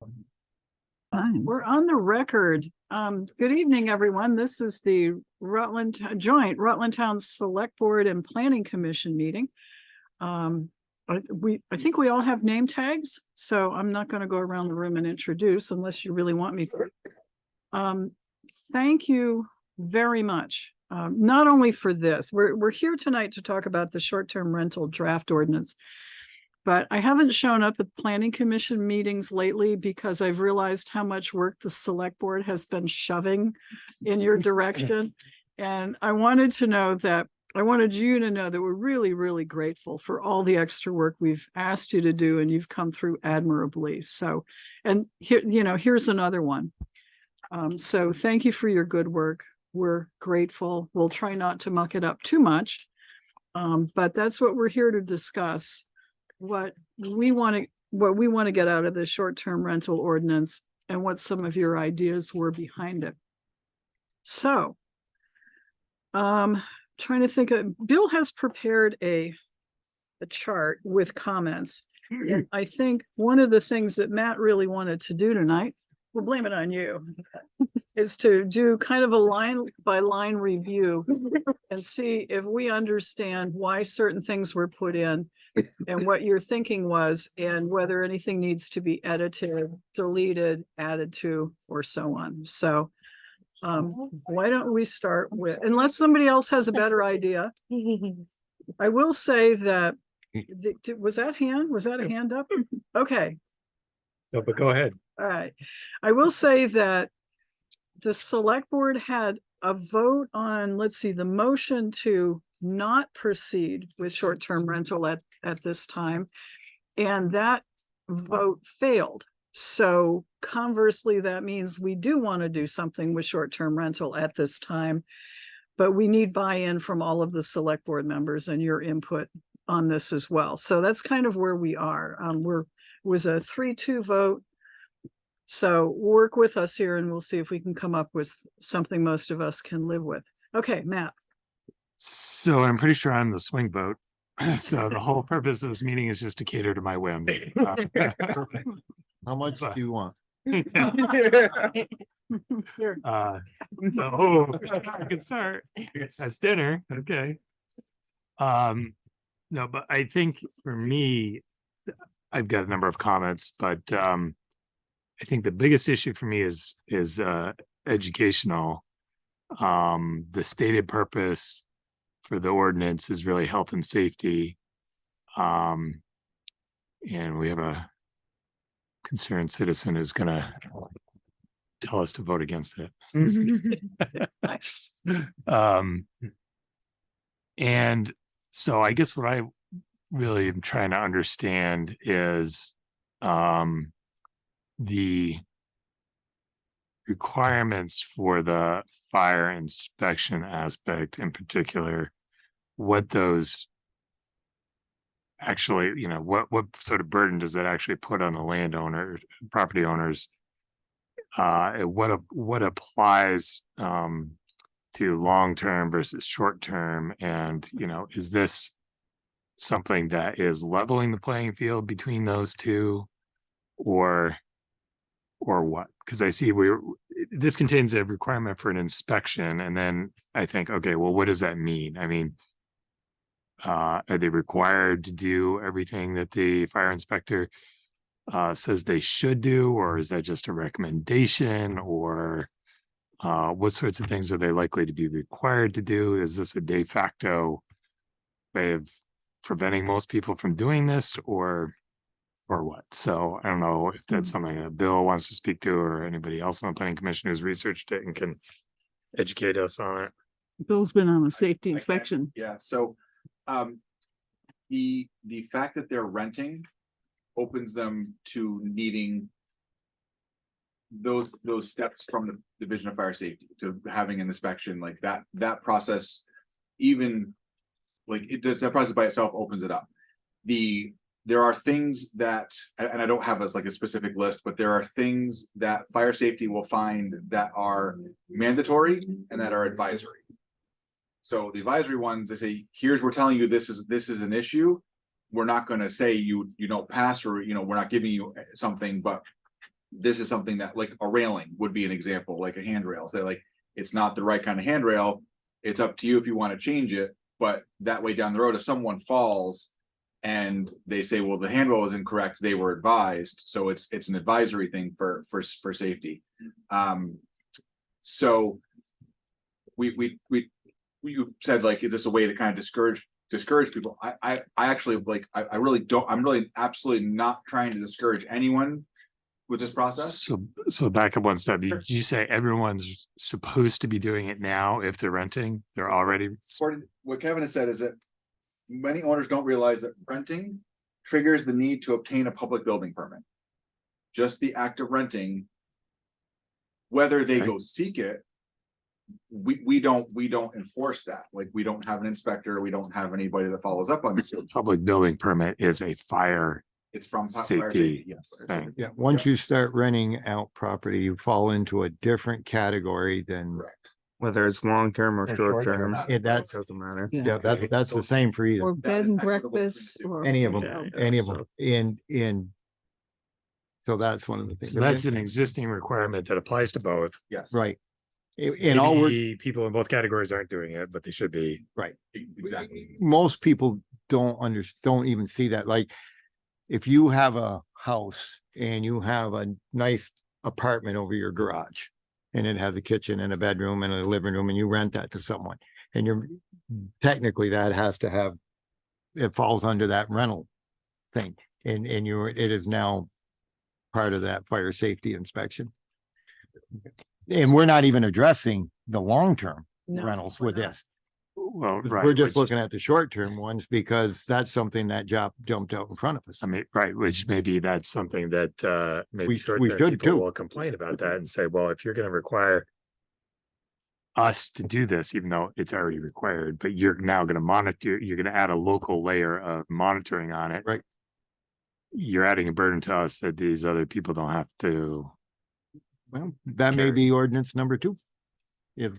Fine. We're on the record. Good evening, everyone. This is the joint Rutland Town Select Board and Planning Commission meeting. I think we all have name tags, so I'm not going to go around the room and introduce unless you really want me to. Thank you very much. Not only for this, we're here tonight to talk about the short-term rental draft ordinance. But I haven't shown up at planning commission meetings lately because I've realized how much work the select board has been shoving in your direction. And I wanted you to know that we're really, really grateful for all the extra work we've asked you to do, and you've come through admirably. So, and here, here's another one. So thank you for your good work. We're grateful. We'll try not to muck it up too much. But that's what we're here to discuss. What we want to get out of the short-term rental ordinance and what some of your ideas were behind it. So, trying to think Bill has prepared a chart with comments. And I think one of the things that Matt really wanted to do tonight, we'll blame it on you, is to do kind of a line by line review and see if we understand why certain things were put in and what your thinking was, and whether anything needs to be edited, deleted, added to, or so on. So why don't we start with, unless somebody else has a better idea. I will say that, was that a hand up? Okay. No, but go ahead. All right. I will say that the select board had a vote on, let's see, the motion to not proceed with short-term rental at this time, and that vote failed. So conversely, that means we do want to do something with short-term rental at this time, but we need buy-in from all of the select board members and your input on this as well. So that's kind of where we are. It was a 3-2 vote. So work with us here and we'll see if we can come up with something most of us can live with. Okay, Matt. So I'm pretty sure I'm the swing vote. So the whole purpose of this meeting is just to cater to my whims. How much do you want? Here. So I can start. That's dinner. Okay. No, but I think for me, I've got a number of comments, but I think the biggest issue for me is educational. The stated purpose for the ordinance is really health and safety. And we have a concerned citizen who's gonna tell us to vote against it. And so I guess what I really am trying to understand is the requirements for the fire inspection aspect in particular, what those actually, what sort of burden does that actually put on the landowner, property owners? What applies to long-term versus short-term? And, is this something that is leveling the playing field between those two, or what? Because I see this contains a requirement for an inspection, and then I think, okay, well, what does that mean? I mean, are they required to do everything that the fire inspector says they should do, or is that just a recommendation, or what sorts of things are they likely to be required to do? Is this a de facto way of preventing most people from doing this, or what? So I don't know if that's something that Bill wants to speak to, or anybody else on the planning commission who's researched it and can educate us on it. Bill's been on a safety inspection. Yeah, so the fact that they're renting opens them to needing those steps from the Division of Fire Safety to having an inspection like that process, even like that process by itself opens it up. There are things that, and I don't have a specific list, but there are things that fire safety will find that are mandatory and that are advisory. So the advisory ones, they say, we're telling you this is an issue. We're not going to say you don't pass, or we're not giving you something, but this is something that, like, a railing would be an example, like a handrail, say like, it's not the right kind of handrail. It's up to you if you want to change it, but that way down the road, if someone falls and they say, well, the handrail is incorrect, they were advised, so it's an advisory thing for safety. So you said, like, is this a way to kind of discourage people? I actually, like, I really don't, I'm really absolutely not trying to discourage anyone with this process. So back up one step. Did you say everyone's supposed to be doing it now if they're renting? They're already, What Kevin has said is that many owners don't realize that renting triggers the need to obtain a public building permit. Just the act of renting, whether they Okay. go seek it, we don't enforce that. Like, we don't have an inspector, we don't have anybody that follows up on this. public building permit is a fire It's from fire safety yes. thing. Yeah, once you start renting out property, you fall into a different category than, Whether it's long-term or Or short-term, short-term. Yeah, that's- doesn't matter. yeah, that's the same for either, Or That bed is and equitable between the breakfast two. or. any of them, Yeah, any of them, in. So that's one of the things. So that's an existing requirement that applies to both. Yes. Right. And all we're, Maybe people in both categories aren't doing it, but they should be. Exactly. most people don't even see that, like, if you have a house and you have a nice apartment over your garage and it has a kitchen and a bedroom and a living room, and you rent that to someone, and you're technically that has to have, it falls under that rental thing, and it is now part of that fire safety inspection. And we're not even addressing the long-term No, rentals we're with not. this. Well, right. We're just which- looking at the short-term ones because that's something that jumped out in front of us. I mean, right, which maybe that's something that maybe We short-term should people too. will complain about that and say, well, if you're gonna require us to do this, even though it's already required, but you're now gonna monitor, you're gonna add a local layer of monitoring on it. Right. You're adding a burden to us that these other people don't have to. Well, that may Carry. be ordinance number 2. If,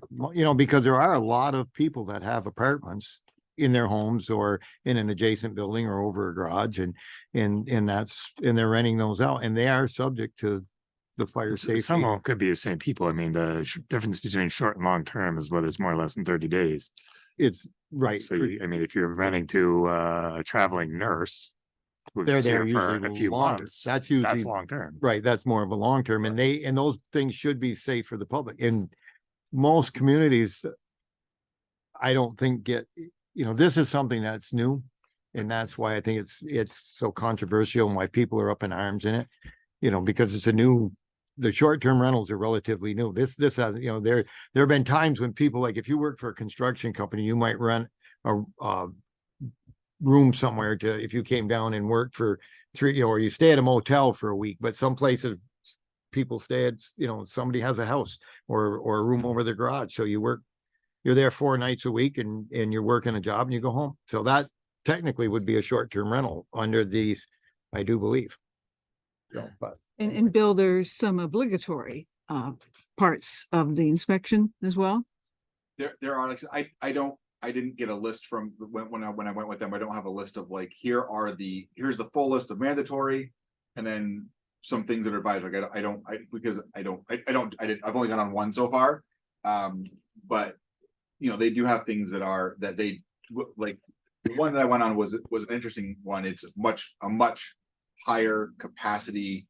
because there are a lot of people that have apartments in their homes or in an adjacent building or over a garage, and they're renting those out, and they are subject to the fire safety. Some of them could be the same people. I mean, the difference between short and long term is whether it's more or less than 30 days. It's right. So, I mean, if you're renting to a traveling nurse. who's They're there here for usually a few longer. months, That's that's usually, long term. right, that's more of a long term, and those things should be safe for the public. In most communities, I don't think this is something that's new, and that's why I think it's so controversial and why people are up in arms in it. Because it's the short-term rentals are relatively new. This has, there have been times when people, like, if you work for a construction company, you might rent a room somewhere if you came down and worked for 3, or you stay at a motel for a week, but some places people stay at, somebody has a house or a room over their garage. So you're there 4 nights a week and you're working a job and you go home. So that technically would be a short-term rental under these, I do believe. But And Bill, there's some obligatory parts of the inspection as well. There are, like, I didn't get a list from when I went with them. I don't have a list of, like, here's the full list of mandatory, and then some things that are advised. Like, I've only gone on one so far. But they do have things that they like. The one that I went on was an interesting one. It's a much higher capacity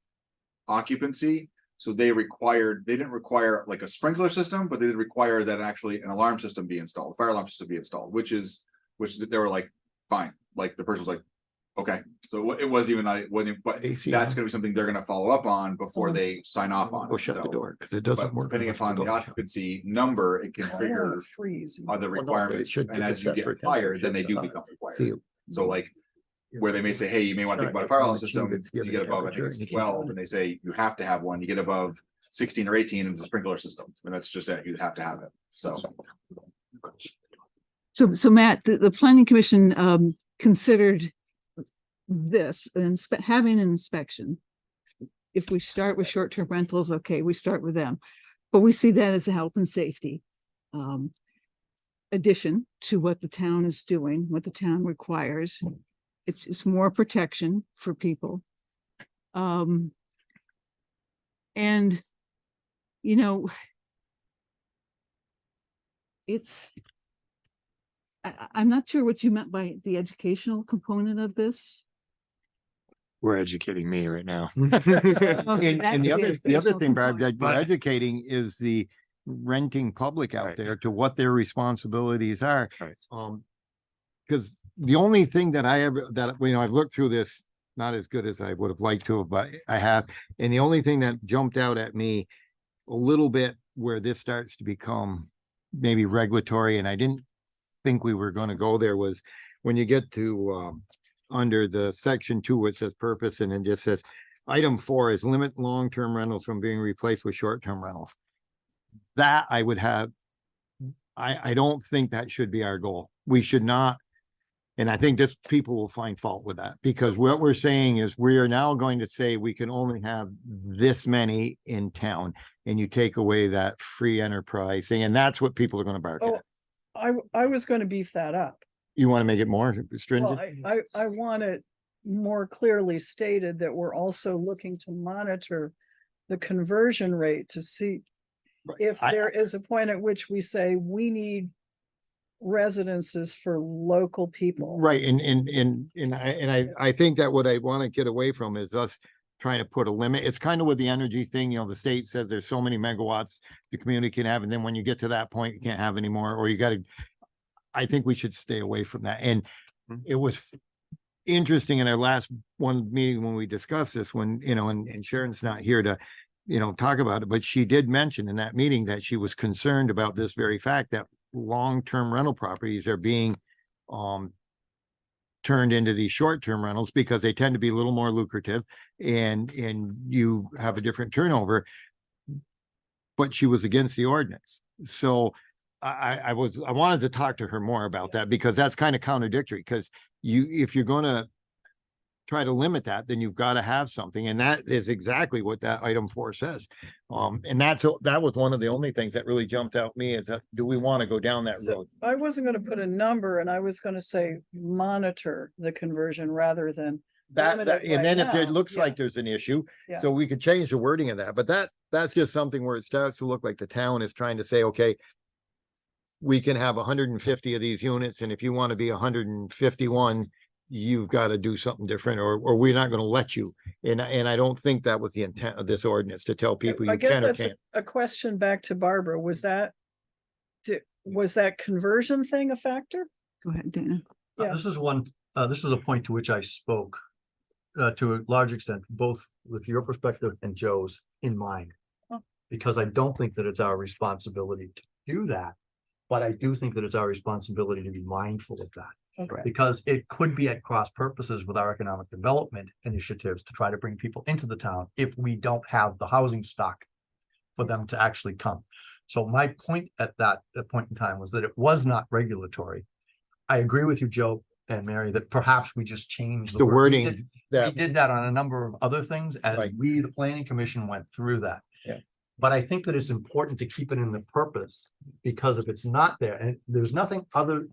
occupancy. So they didn't require like a sprinkler system, but they did require that actually an alarm system be installed, a fire alarm system be installed, which they were like, fine. Like, the person was like, okay. So it wasn't even, but AC that's on. gonna be something they're gonna follow up on before they sign off on Go it. shut the So, door because it but doesn't work. depending unless upon the door is shut. occupancy number, it can trigger Freeze. other Well, no, but it requirements. should And be as you set get for higher, temperature, then they do so become See, required. So, like, where they may say, hey, you may want to think about a fire alarm system, you get above, I think it's 12, and they say you have to have one, you get above 16 or 18 in the sprinkler system, and that's just that, you have to have it. So So Matt, the planning commission considered this having an inspection. If we start with short-term rentals, okay, we start with them, but we see that as a health and safety addition to what the town is doing, what the town requires. It's more protection for people. And, you know, it's, I'm not sure what you meant by the educational component of this. We're educating me right now. And that's the other the thing, Barb, educational that you're But- educating is the renting public out Right. there to what their responsibilities are. Right. Because the only thing that I ever, that, you know, I've looked through this, not as good as I would have liked to, but I have. And the only thing that jumped out at me a little bit where this starts to become maybe regulatory, and I didn't think we were going to go there, was when you get to, under the section 2, which says purpose, and it just says, item 4 is limit long-term rentals from being replaced with short-term rentals. That I would have, I don't think that should be our goal. We should not. And I think this, people will find fault with that, because what we're saying is we are now going to say we can only have this many in town, and you take away that free enterprise thing, and that's what people are going to bark Oh, at. I was gonna beef that up. You want to make it more Well, stringent? I want it more clearly stated that we're also looking to monitor the conversion rate to see if I- there is a point at which we say we need residences for local people. Right, and I think that what I want to get away from is us trying to put a limit. It's kind of with the energy thing, you know, the state says there's so many megawatts the community can have, and then when you get to that point, you can't have any more, or you gotta, I think we should stay away from that. And it was interesting in our last one meeting when we discussed this, when, you know, and Sharon's not here to, you know, talk about it, but she did mention in that meeting that she was concerned about this very fact that long-term rental properties are being turned into these short-term rentals because they tend to be a little more lucrative, and you have a different turnover. But she was against the ordinance. So I wanted to talk to her more about that, because that's kind of contradictory, because if you're gonna try to limit that, then you've got to have something. And that is exactly what that item 4 says. And that was one of the only things that really jumped out me, is that, do we want to go down that So road? I wasn't gonna put a number, and I was gonna say monitor the conversion rather than, That, limit it and right then if it now, looks yeah. like there's an issue, Yeah. so we could change the wording of that, but that's just something where it starts to look like the town is trying to say, okay, we can have 150 of these units, and if you want to be 151, you've got to do something different, or we're not going to let you. And I don't think that was the intent of this ordinance, to tell people I you guess can or that's can't. a question back to Barbara. Was that conversion thing a factor? Go ahead, Dana. Yeah. This is a point to which I spoke to a large extent, both with your perspective and Joe's in mind. Oh. Because I don't think that it's our responsibility to do that, but I do think that it's our responsibility to be mindful of that. Okay. Because it could be at cross purposes with our economic development initiatives to try to bring people into the town if we don't have the housing stock for them to actually come. So my point at that point in time was that it was not regulatory. I agree with you, Joe and Mary, that perhaps we just changed The word. wording We that, did that on a number of other things as Right. we, the planning commission, went through that. Yeah. But I think that it's important to keep it in the purpose, because if it's not there, and there's nothing other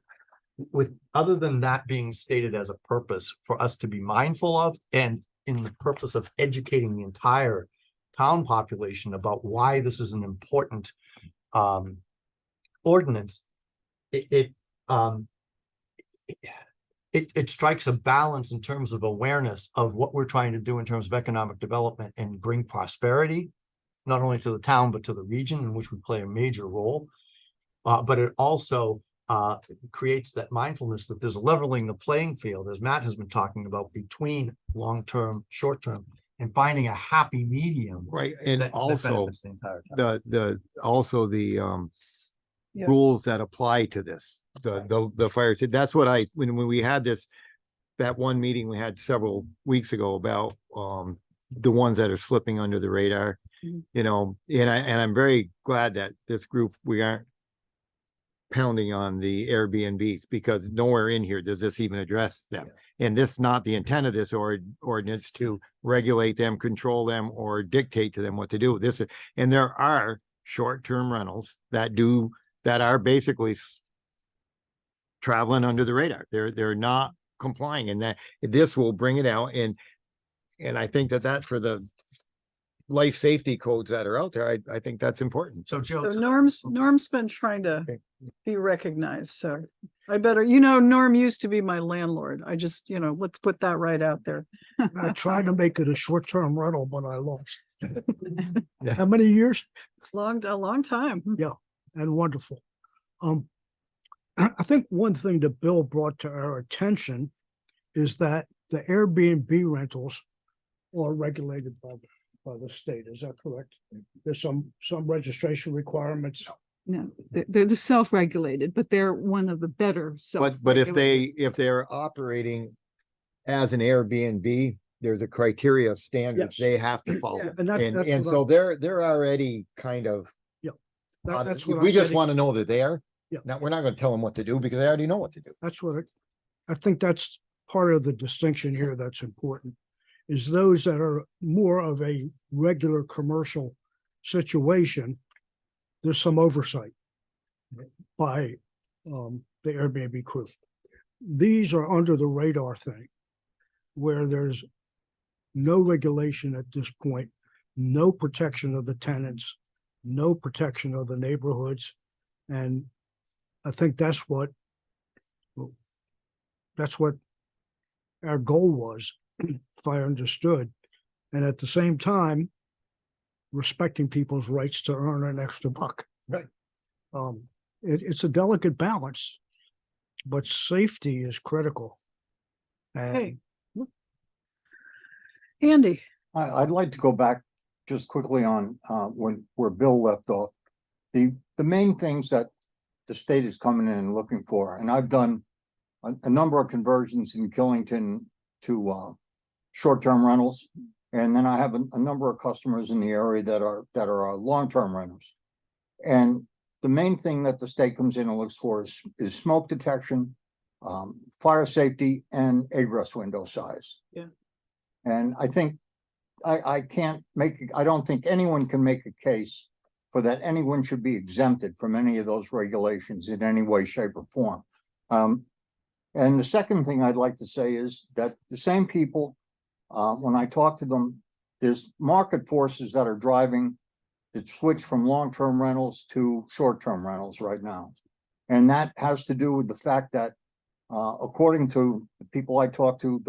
than that being stated as a purpose for us to be mindful of, and in the purpose of educating the entire town population about why this is an important ordinance, it strikes a balance in terms of awareness of what we're trying to do in terms of economic development and bring prosperity, not only to the town, but to the region in which we play a major role. But it also creates that mindfulness that there's leveling the playing field, as Matt has been talking about, between long-term, short-term, and finding a happy medium. right, and that also benefits the entire town. the Yeah. rules that apply to this, the fire, that's what when we had that one meeting we had several weeks ago about the ones that are slipping under the radar, Mhm. you know, and I'm very glad that this group, we aren't pounding on the Airbnbs, because nowhere in here does this even address them. And this, not the intent of this ordinance to regulate them, control them, or dictate to them what to do. And there are short-term rentals that are basically traveling under the radar. They're not complying, and that this will bring it out. And I think that for life safety codes that are out there, I think that's important. So Joe. So Norm's been trying to be recognized, so I better, you know, Norm used to be my landlord. I just, you know, let's put that right out there. I tried to make it a short-term rental, but I lost. Yeah. How many years? A long time. And wonderful. I think one thing that Bill brought to our attention is that the Airbnb rentals are regulated by the state. Is that correct? There's some registration requirements. No, they're the self-regulated, but they're one of the better. But if they're operating as an Airbnb, there's a criteria of standards Yes. they have to follow. Yeah. And that's And what so they're already kind of, that's what we I'm just getting- want to know that they are. Yeah. Now, we're not going to tell them what to do because they already know what to do. That's what I think that's part of the distinction here that's important, is those that are more of a regular commercial situation, there's some oversight by the Airbnb crew. These are under the radar thing, where there's no regulation at this point, no protection of the tenants, no protection of the neighborhoods. And I think that's what our goal was, if I understood. And at the same time, respecting people's rights to earn an extra buck. Right. It's a delicate balance, but safety is critical. Hey. And Andy, I'd like to go back just quickly on where Bill left off. The main things that the state is coming in and looking for, and I've done a number of conversions in Killington to short-term rentals. And then I have a number of customers in the area that are long-term renters. And the main thing that the state comes in and looks for is smoke detection, fire safety, and egress window size. Yeah. And I think I don't think anyone can make a case for that anyone should be exempted from any of those regulations in any way, shape, or form. And the second thing I'd like to say is that the same people, when I talk to them, there's market forces that are driving the switch from long-term rentals to short-term rentals right now. And that has to do with the fact that, according to the people I talk to,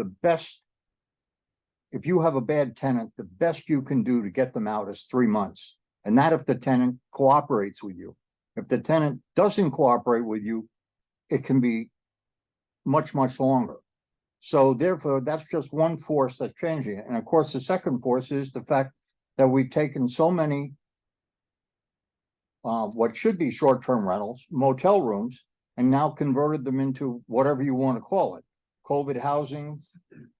if you have a bad tenant, the best you can do to get them out is 3 months. And that if the tenant cooperates with you. If the tenant doesn't cooperate with you, it can be much, much longer. So therefore, that's just one force that's changing it. And of course, the second force is the fact that we've taken so many what should be short-term rentals, motel rooms, and now converted them into whatever you want to call it, COVID housing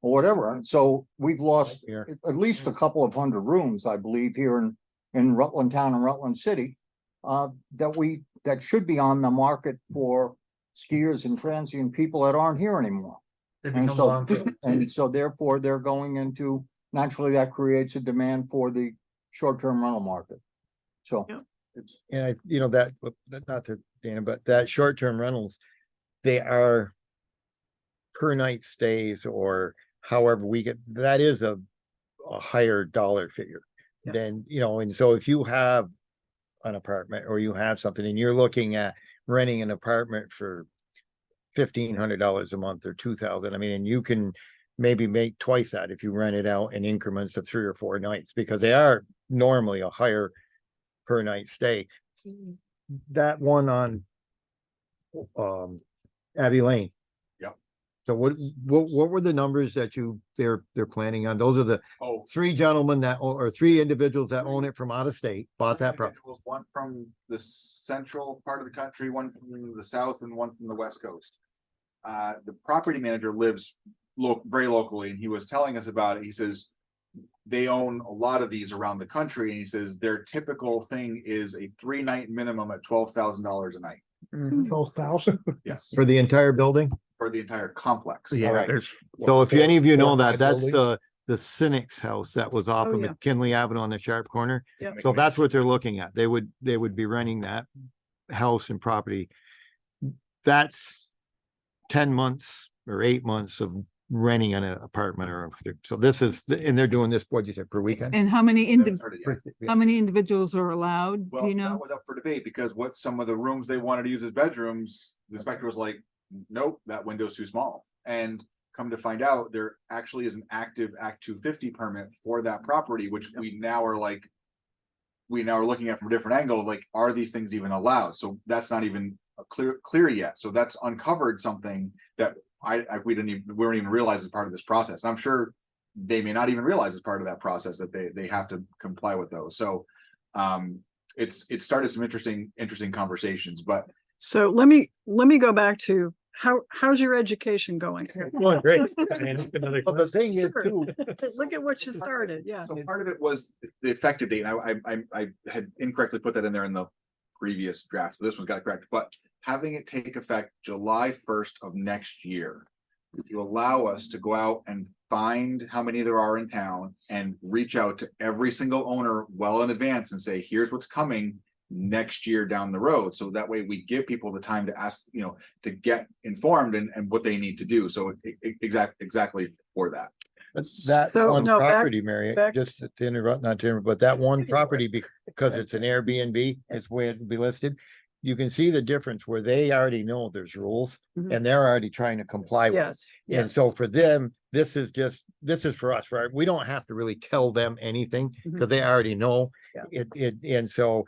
or whatever. And so we've lost Here. at least a couple of hundred rooms, I believe, here in Rutland Town and Rutland City, that should be on the market for skiers and transient people that aren't here anymore. They And become so, long-term. and so therefore they're going into, naturally that creates a demand for the short-term rental market. So Yeah. it's, And not to Dana, but that short-term rentals, they are per night stays or however we get, that is a higher dollar figure. Yeah. Than, and so if you have an apartment or you have something and you're looking at renting an apartment for $1,500 a month or $2,000, I mean, and you can maybe make twice that if you rent it out in increments of 3 or 4 nights, because they are normally a higher per night stay. That one on Abbey Lane. Yep. So what were the numbers that they're planning on? Those are the Oh, 3 gentlemen or 3 individuals that own it from out of state, bought that property. individuals, one from the central part of the country, one from the south, and one from the west coast. The property manager lives very locally, and he was telling us about it. He says they own a lot of these around the country, and he says their typical thing is a 3-night minimum at $12,000 a night. 12,000. Yes, For the entire building? for the entire complex. Yeah, there's. So if any of you know 4 or 5 that, that's buildings. the Cynic's house that was off Oh, of yeah. McKinley Avenue on the sharp corner. Yeah. So that's what they're looking at. They would be renting that house and property. That's 10 months or 8 months of renting an apartment or, so this is, and they're doing this, what'd you say, per weekend? And how many Haven't started yet. Yeah. how many individuals are allowed? Do Well, you that know? was up for debate because what some of the rooms they wanted to use as bedrooms, the inspector was like, nope, that window's too small. And come to find out, there actually is an active Act 250 permit for that property, which we now are like, we now are looking at from a different angle, like, are these things even allowed? So that's not even clear yet. So that's uncovered something that we weren't even realize as part of this process. I'm sure they may not even realize as part of that process that they have to comply with those. So it started some interesting conversations, but So let me go back to how's your education going? Well, great. I mean, it's another But the thing is Sure. too, Look at what you started, yeah. so part of it was the effective date. And I had incorrectly put that in there in the previous draft. So this one got correct, but having it take effect July 1st of next year. To allow us to go out and find how many there are in town and reach out to every single owner well in advance and say, here's what's coming next year down the road. So that way we give people the time to ask, to get informed and what they need to do. So exactly for that. but that So, one no, back- property, Mary, back- just to interrupt, not to interrupt, but that one property, because it's an Airbnb, it's where it'd be listed. You can see the difference where they already know there's rules Mhm. and they're already trying to comply with it. Yes, And yes. so for them, this is for us, right? We don't have to really tell them anything because they already know. Yeah. And so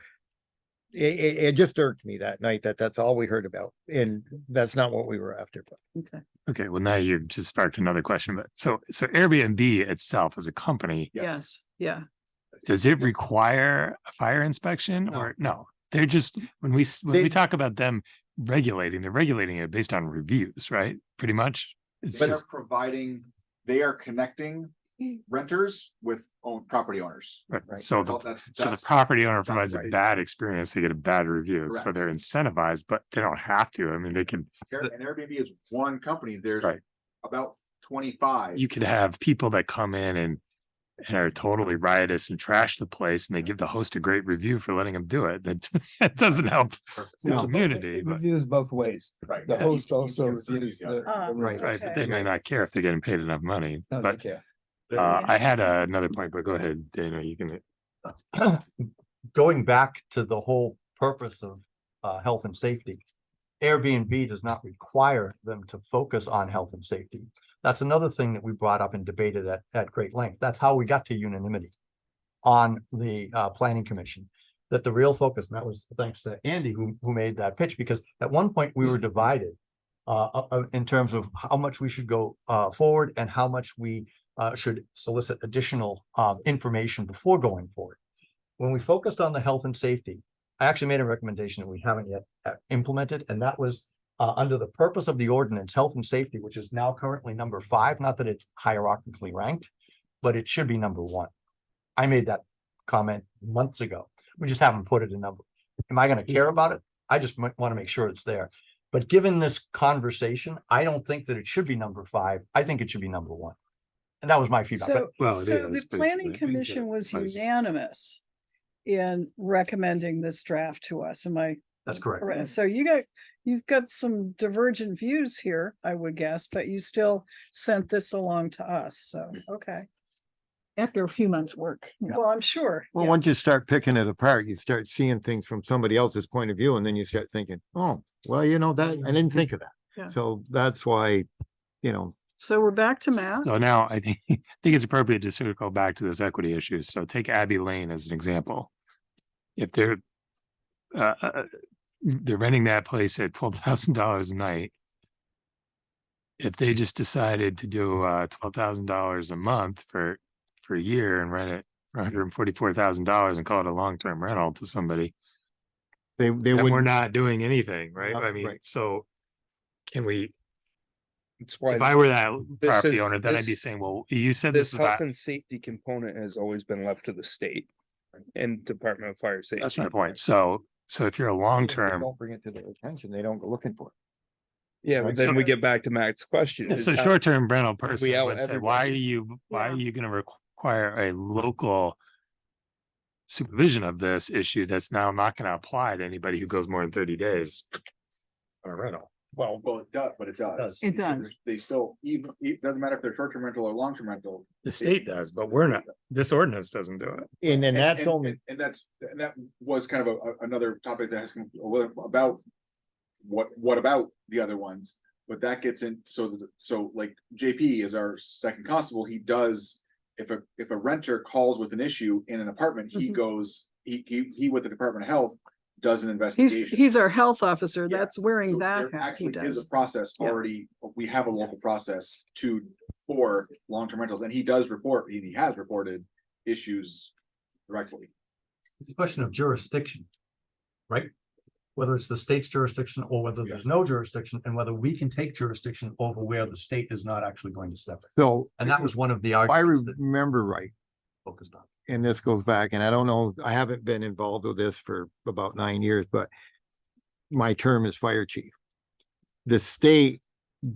it just irked me that night that that's all we heard about. And that's not what we were after. Okay. Okay, well, now you've just sparked another question, but so Airbnb itself as a company, Yes, yeah. does it require a fire inspection No. or no? They're just, when we They- talk about them regulating, they're regulating it based on reviews, right? Pretty much. It's They are just, they are connecting renters with property owners. right. Right. So That's all- the, that's- so the that's- property owner provides a right. bad experience, they get a bad review, so Correct. they're incentivized, but they don't have to. I mean, they can, And Airbnb is one company. There's Right. about 25. you could have people that come in and are totally riotous and trash the place and they give the host a great review for letting them do it. That doesn't help the No. community, but Reviews both ways. Right. The Yeah. host You also can't sue reviews the other. the. Right. right, but they Okay. may not care if they're getting paid enough money. No, they But care. I had another point, but go ahead, Dana, you can. Going back to the whole purpose of health and safety, Airbnb does not require them to focus on health and safety. That's another thing that we brought up and debated at great length. That's how we got to unanimity on the planning commission. That the real focus, and that was thanks to Andy who made that pitch, because at one point we were divided in terms of how much we should go forward and how much we should solicit additional information before going forward. When we focused on the health and safety, I actually made a recommendation that we haven't yet implemented, and that was under the purpose of the ordinance, health and safety, which is now currently number 5, not that it's hierarchically ranked, but it should be number 1. I made that comment months ago. We just haven't put it in number. Am I going to care about it? I just want to make sure it's there. But given this conversation, I don't think that it should be number 5. I think it should be number 1. And that was my feedback. So, Well, it so is the planning basically. commission was But it's- unanimous in recommending this draft to us. Am I That's correct. correct? So you've got some divergent views here, I would guess, but you still sent this along to us. So, okay. After a few months' work. Well, I'm sure. Well, yeah. once you start picking it apart, you start seeing things from somebody else's point of view, and then you start thinking, oh, well, that, I didn't think of Yeah. that. So that's why, So we're back to Matt. So now I think it's appropriate to circle back to this equity issue. So take Abbey Lane as an example. If they're renting that place at $12,000 a night. If they just decided to do $12,000 a month for a year and rent it for $144,000 and call it a long-term rental to somebody, they then we're would, not doing anything, right? I mean, Right. so can we, It's if why I were that this property is- owner, then I'd be this- saying, well, you said this this health about, and safety component has always been left to the state and Department of Fire Safety. that's my point. So if you're a long-term, don't bring it to their attention, they don't go looking for it. Yeah, Right. but then So- we get back to Matt's question. is so how- short-term rental person out would say, why are everybody? you Yeah. gonna require a local supervision of this issue that's now not gonna apply to anybody who goes more than 30 days on a rental? Well, Well, it does, but it does. It does. They still, even, it doesn't matter if they're short-term rental or long-term rental. The state does, but we're not, this ordinance doesn't do it. And then that's only, And that was kind of another topic that has come about what about the other ones? But that gets in, so like JP is our second constable, he does, if a renter calls with an issue in an apartment, he Mhm. goes, he with the Department of Health does an investigation. He's our health officer. Yeah, That's wearing So that there hat. He actually is does. a process Yeah. already, we have a local process for long-term rentals, and he does report, he has reported issues directly. It's a question of jurisdiction, right? Whether it's the state's jurisdiction or whether there's no jurisdiction, and whether we can take jurisdiction over where the state is not actually going to step in. so And that was one of the if I arguments that remember right, focused on. and this goes back, and I don't know, I haven't been involved with this for about 9 years, but my term is fire chief. The state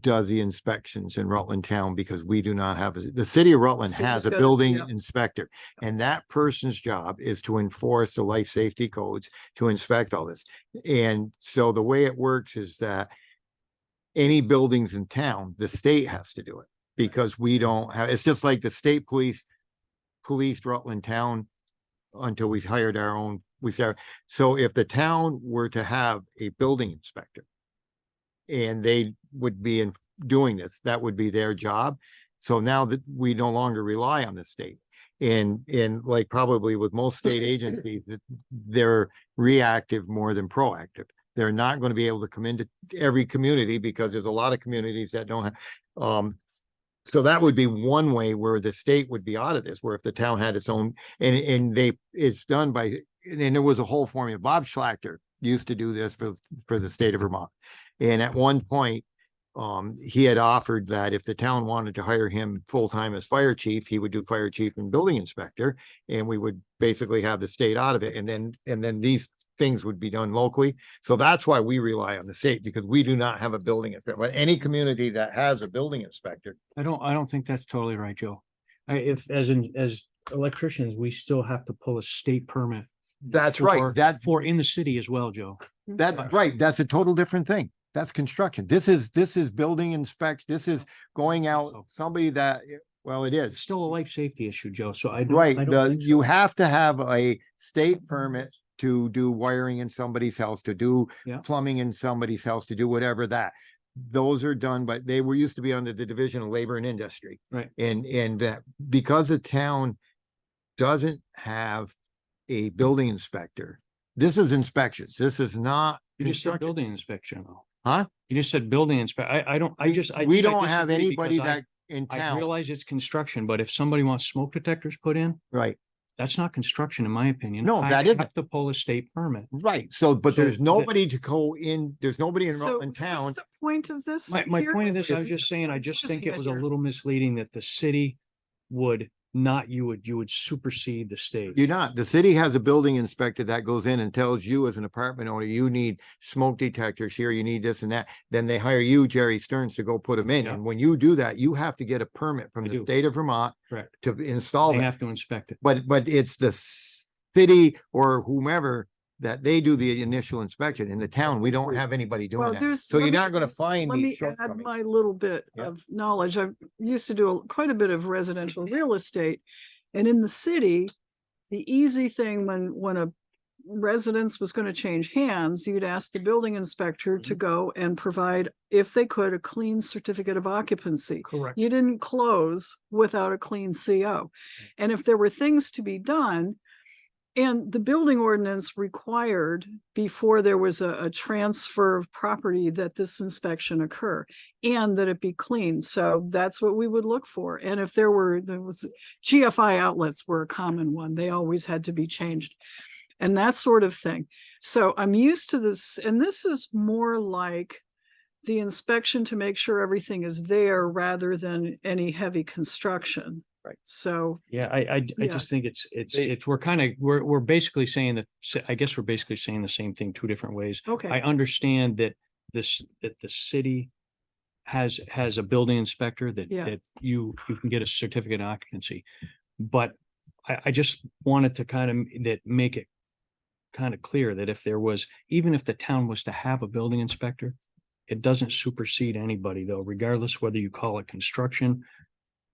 does the inspections in Rutland Town because we do not have, the city of Rutland City's has a got it, building yeah. inspector. And that person's job is to enforce the life safety codes, to inspect all this. And so the way it works is that any buildings in town, the state has to do it because we don't have, it's just like the state police policed Rutland Town until we hired our own, so if the town were to have a building inspector and they would be doing this, that would be their job. So now that we no longer rely on the state. And like probably with most state agencies, they're reactive more than proactive. They're not going to be able to come into every community because there's a lot of communities that don't have, so that would be one way where the state would be out of this, where if the town had its own, and it's done by, and there was a whole formula. Bob Schlachter used to do this for the state of Vermont. And at one point, he had offered that if the town wanted to hire him full-time as fire chief, he would do fire chief and building inspector, and we would basically have the state out of it. And then these things would be done locally. So that's why we rely on the state, because we do not have a building inspector. But any community that has a building inspector, I don't think that's totally right, Joe. As electricians, we still have to pull a state permit. that's right. For in the city as well, Joe. That's right. That's a total different thing. That's construction. This is building inspect. This is going out, somebody that, well, it It's is. still a life safety issue, Joe, so I Right, don't think you so. have to have a state permit to do wiring in somebody's house, to do Yeah. plumbing in somebody's house, to do whatever that. Those are done, but they were used to be under the Division of Labor and Industry. Right. And that because the town doesn't have a building inspector, this is inspections. This is not You just said construction. building inspection though. Huh? You just said building inspect. I don't, I We just. I we think I don't have disagree anybody because that in I town, realize it's construction, but if somebody wants smoke detectors put in, right? that's not construction, in my opinion. No, I that isn't. have to pull a state permit. Right, so, but So there's the- nobody to go in, there's nobody in So Rutland what's town. the point of this? My here? point of this, I was If- just saying, I just think Losing it was it a here. little misleading that the city would not, you would supersede the state. You're not, the city has a building inspector that goes in and tells you as an apartment owner, you need smoke detectors here, you need this and that. Then they hire you, Jerry Stearns, to go put them in. Yeah. And when you do that, you have to get a permit from I the do. state of Vermont Correct. to install They it. have to inspect it. But it's the city or whomever that they do the initial inspection. In the town, we don't have anybody doing Well, that. there's. So let you're me- not gonna find Let these me add shortcomings. my little bit Yeah. of knowledge. I used to do quite a bit of residential real estate. And in the city, the easy thing when a residence was going to change hands, you'd ask the building inspector Mm-hmm. to go and provide, if they could, a clean certificate of occupancy. Correct. You didn't close without a clean CO. And if there were things to be done, and the building ordinance required before there was a transfer of property that this inspection occur and that it be clean. So that's what we would look for. And if there was GFI outlets were a common one. They always had to be changed and that sort of thing. So I'm used to this, and this is more like the inspection to make sure everything is there rather than any heavy construction. Right. So Yeah, I Yeah. just think we're basically saying that, I guess we're basically saying the same thing 2 different ways. okay. I understand that that the city has a building inspector that Yeah. that you can get a certificate of occupancy. But I just wanted to make it kind of clear that if there was, even if the town was to have a building inspector, It doesn't supersede anybody though, regardless whether you call it construction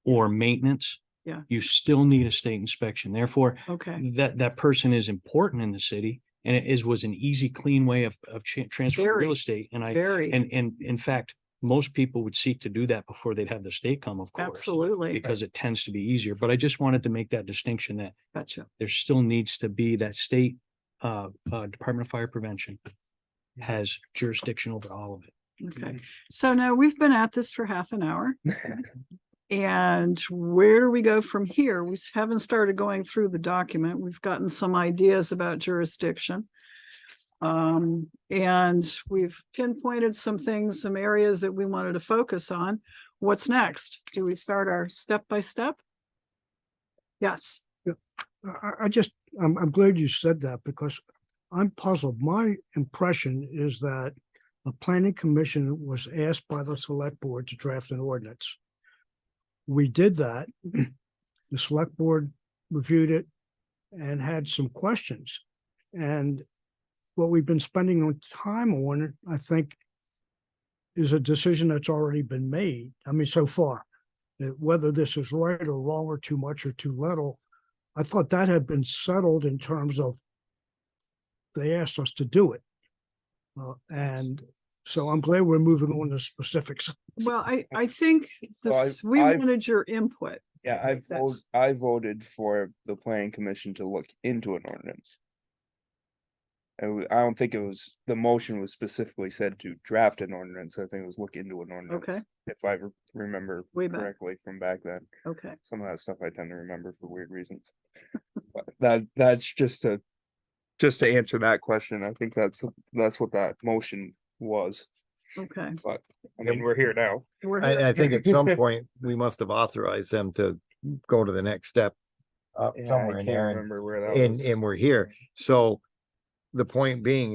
or maintenance. Yeah. You still need a state inspection. Therefore, Okay, that person is important in the city, and was an easy, clean way of transferring Very, real estate. And very, and in fact, most people would seek to do that before they'd have the state come, of course. absolutely. Because it tends to be easier. But I just wanted to make that distinction that Gotcha. there still needs to be that state Department of Fire Prevention has jurisdiction over all of it. Okay, so now we've been at this for half an hour. And where do we go from here? We haven't started going through the document. We've gotten some ideas about jurisdiction. And we've pinpointed some things, some areas that we wanted to focus on. What's next? Do we start our step by step? Yes. I'm glad you said that because I'm puzzled. My impression is that the planning commission was asked by the select board to draft an ordinance. We did that. The select board reviewed it and had some questions. And what we've been spending on time on, I think, is a decision that's already been made. I mean, so far, whether this is right or wrong or too much or too little, I thought that had been settled in terms of they asked us to do it. And so I'm glad we're moving on to specifics. Well, I think So this, we I've- wanted your input. Yeah, That's- I voted for the planning commission to look into an ordinance. I don't think it was, the motion was specifically said to draft an ordinance. I think it was look into an ordinance. Okay. If I remember Way back. correctly from back then. Okay, Some of that stuff I tend to remember for weird reasons. But that's just to answer that question. I think that's what that motion was, okay. but I mean, we're here now. We're here. I think at some point, we must have authorized them to go to the next step. Yeah, Somewhere I in can't there, remember where that and, was. and we're here. So the point being,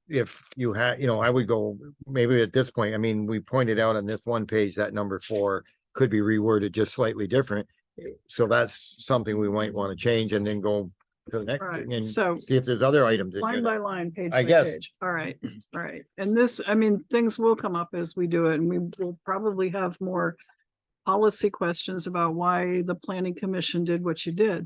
if you had, I would go, maybe at this point, I mean, we pointed out on this one page that number 4 could be reworded just slightly different. So that's something we might want to change and then go to the next Right, thing and so see if there's other items. in line here by that- line, page I by guess. page. All right, all right. And this, I mean, things will come up as we do it, and we will probably have more policy questions about why the planning commission did what you did.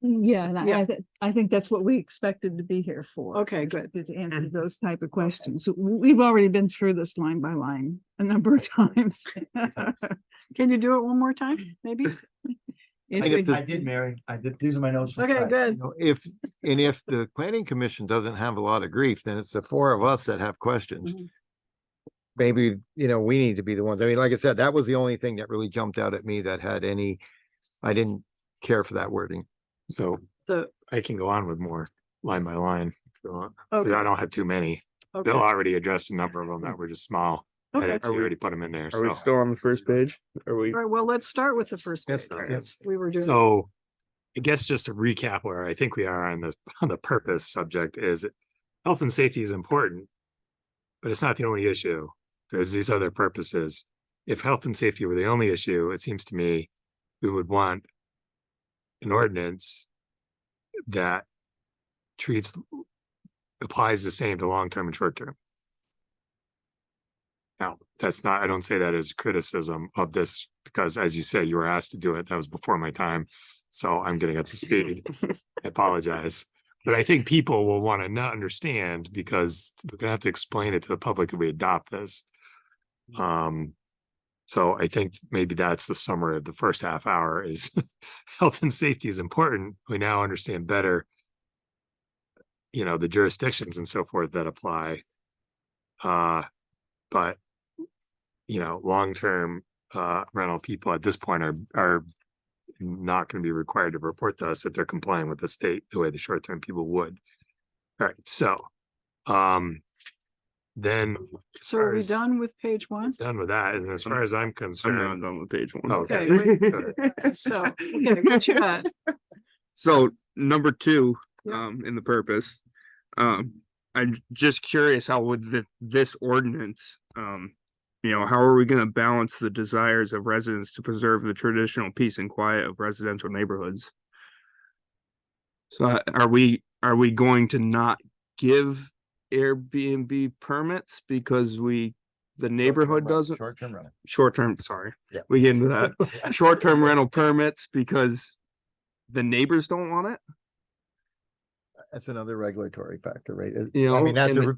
Yeah, and Yeah. I think that's what we expected to be here for. Okay, good. To answer those type of questions. We've already been through this line by line a number of times. Can you do it one more time, maybe? If I get it- to- I did, Mary. I did. These are my notes. from Okay, Friday. good. If the planning commission doesn't have a lot of grief, then it's the 4 of us that have questions. Mhm. Maybe, we need to be the ones. I mean, like I said, that was the only thing that really jumped out at me that had any, I didn't care for that wording. So The, I can go on with more line by line. if you want. Okay. I don't have too many. okay, Bill already addressed a number of them that were just small. okay. Edits, he Are we- already put them in there, Are we so. still on the first page? Are we? All right, well, let's start with the first Yes, page. sir. Yes, we were doing. So I guess just to recap where I think we are on this, on the purpose subject is health and safety is important, but it's not the only issue. There's these other purposes. If health and safety were the only issue, it seems to me we would want an ordinance that applies the same to long-term and short-term. Now, that's not, I don't say that as criticism of this, because as you said, you were asked to do it. That was before my time. So I'm getting up to speed. I apologize. But I think people will want to not understand because we're gonna have to explain it to the public if we adopt this. So I think maybe that's the summary of the first half hour is health and safety is important. We now understand better, the jurisdictions and so forth that apply. But long-term rental people at this point are not going to be required to report to us that they're complying with the state the way the short-term people would. All right, so then as So far are we as- done with page 1? done with that, and as far as I'm I'm not concerned, done with page 1. okay. Okay, good. So, okay, what you got? So number 2, Yeah. in the purpose, I'm just curious how would this ordinance, how are we gonna balance the desires of residents to preserve the traditional peace and quiet of residential neighborhoods? So are we going to not give Airbnb permits because we the neighborhood doesn't, Short-term rental. short-term, sorry. Yeah. We get into that. Short-term rental permits because the neighbors don't want it? That's another regulatory factor, right? You I know, mean, that's and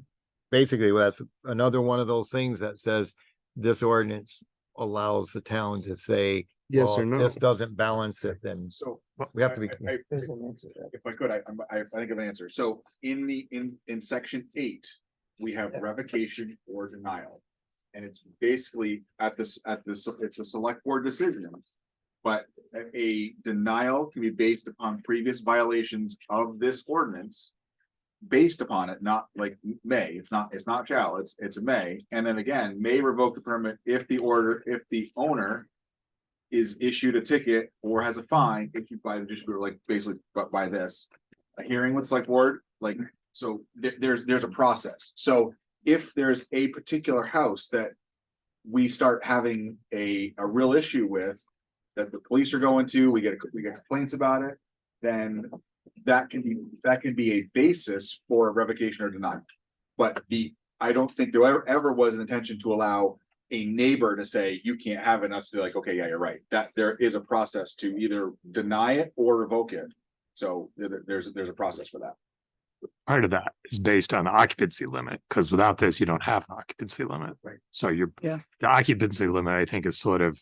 basically, that's another one of those things that says this ordinance allows the town to say, Yes well, or if no. this doesn't balance it, then So. we have to be. If I could, I think of an answer. So in section 8, we have revocation or denial. And it's basically it's a select board decision. But a denial can be based upon previous violations of this ordinance. Based upon it, not like may, it's not shall, it's a may, and then again, may revoke the permit if the owner is issued a ticket or has a fine issued by the distributor, like basically by this. A hearing with select board, like, so there's a process. So if there's a particular house that we start having a real issue with, that the police are going to, we get complaints about it, then that can be a basis for a revocation or denial. But I don't think there ever was an intention to allow a neighbor to say, you can't have it, and us to like, okay, yeah, you're right. That there is a process to either deny it or revoke it. So there's a process for that. Part of that is based on the occupancy limit, because without this, you don't have an occupancy limit. Right. So Yeah. the occupancy limit, I think, is sort of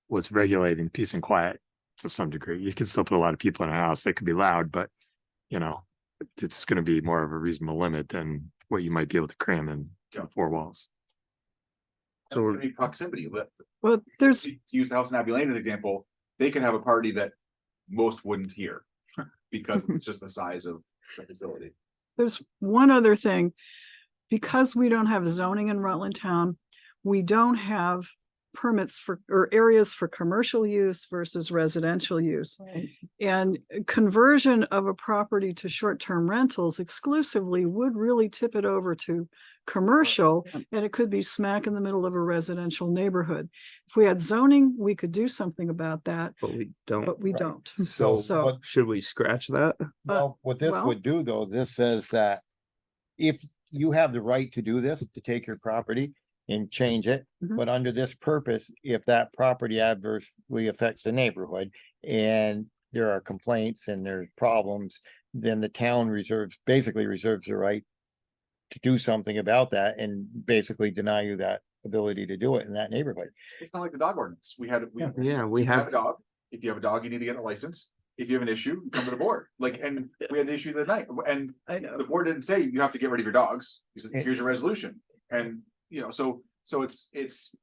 what's regulating peace and quiet to some degree. You can still put a lot of people in a house. They could be loud, but it's going to be more of a reasonable limit than what you might be able to cram in 4 walls. So it's gonna be proximity. Well, there's, To use the house in Abbey Lane as an example, they could have a party that most wouldn't hear because it's just the size of the facility. there's one other thing. Because we don't have zoning in Rutland Town, we don't have permits or areas for commercial use versus residential use. And conversion of a property to short-term rentals exclusively would really tip it over to commercial, and it could be smack in the middle of a residential neighborhood. If we had zoning, we could do something about that, But we don't. but we don't. So So- should we scratch that? Well, what this well- would do, though, this says that if you have the right to do this, to take your property and change it, Mhm. but under this purpose, if that property adversely affects the neighborhood and there are complaints and there's problems, then the town basically reserves the right to do something about that and basically deny you that ability to do it in that neighborhood. It's not like the dog ordinance. We Yeah, we have a have, dog. If you have a dog, you need to get a license. If you have an issue, you come to the board. Like, and we had the issue the night, and I know. the board didn't say you have to get rid of your dogs. He said, Yeah. here's your resolution. And, so it's,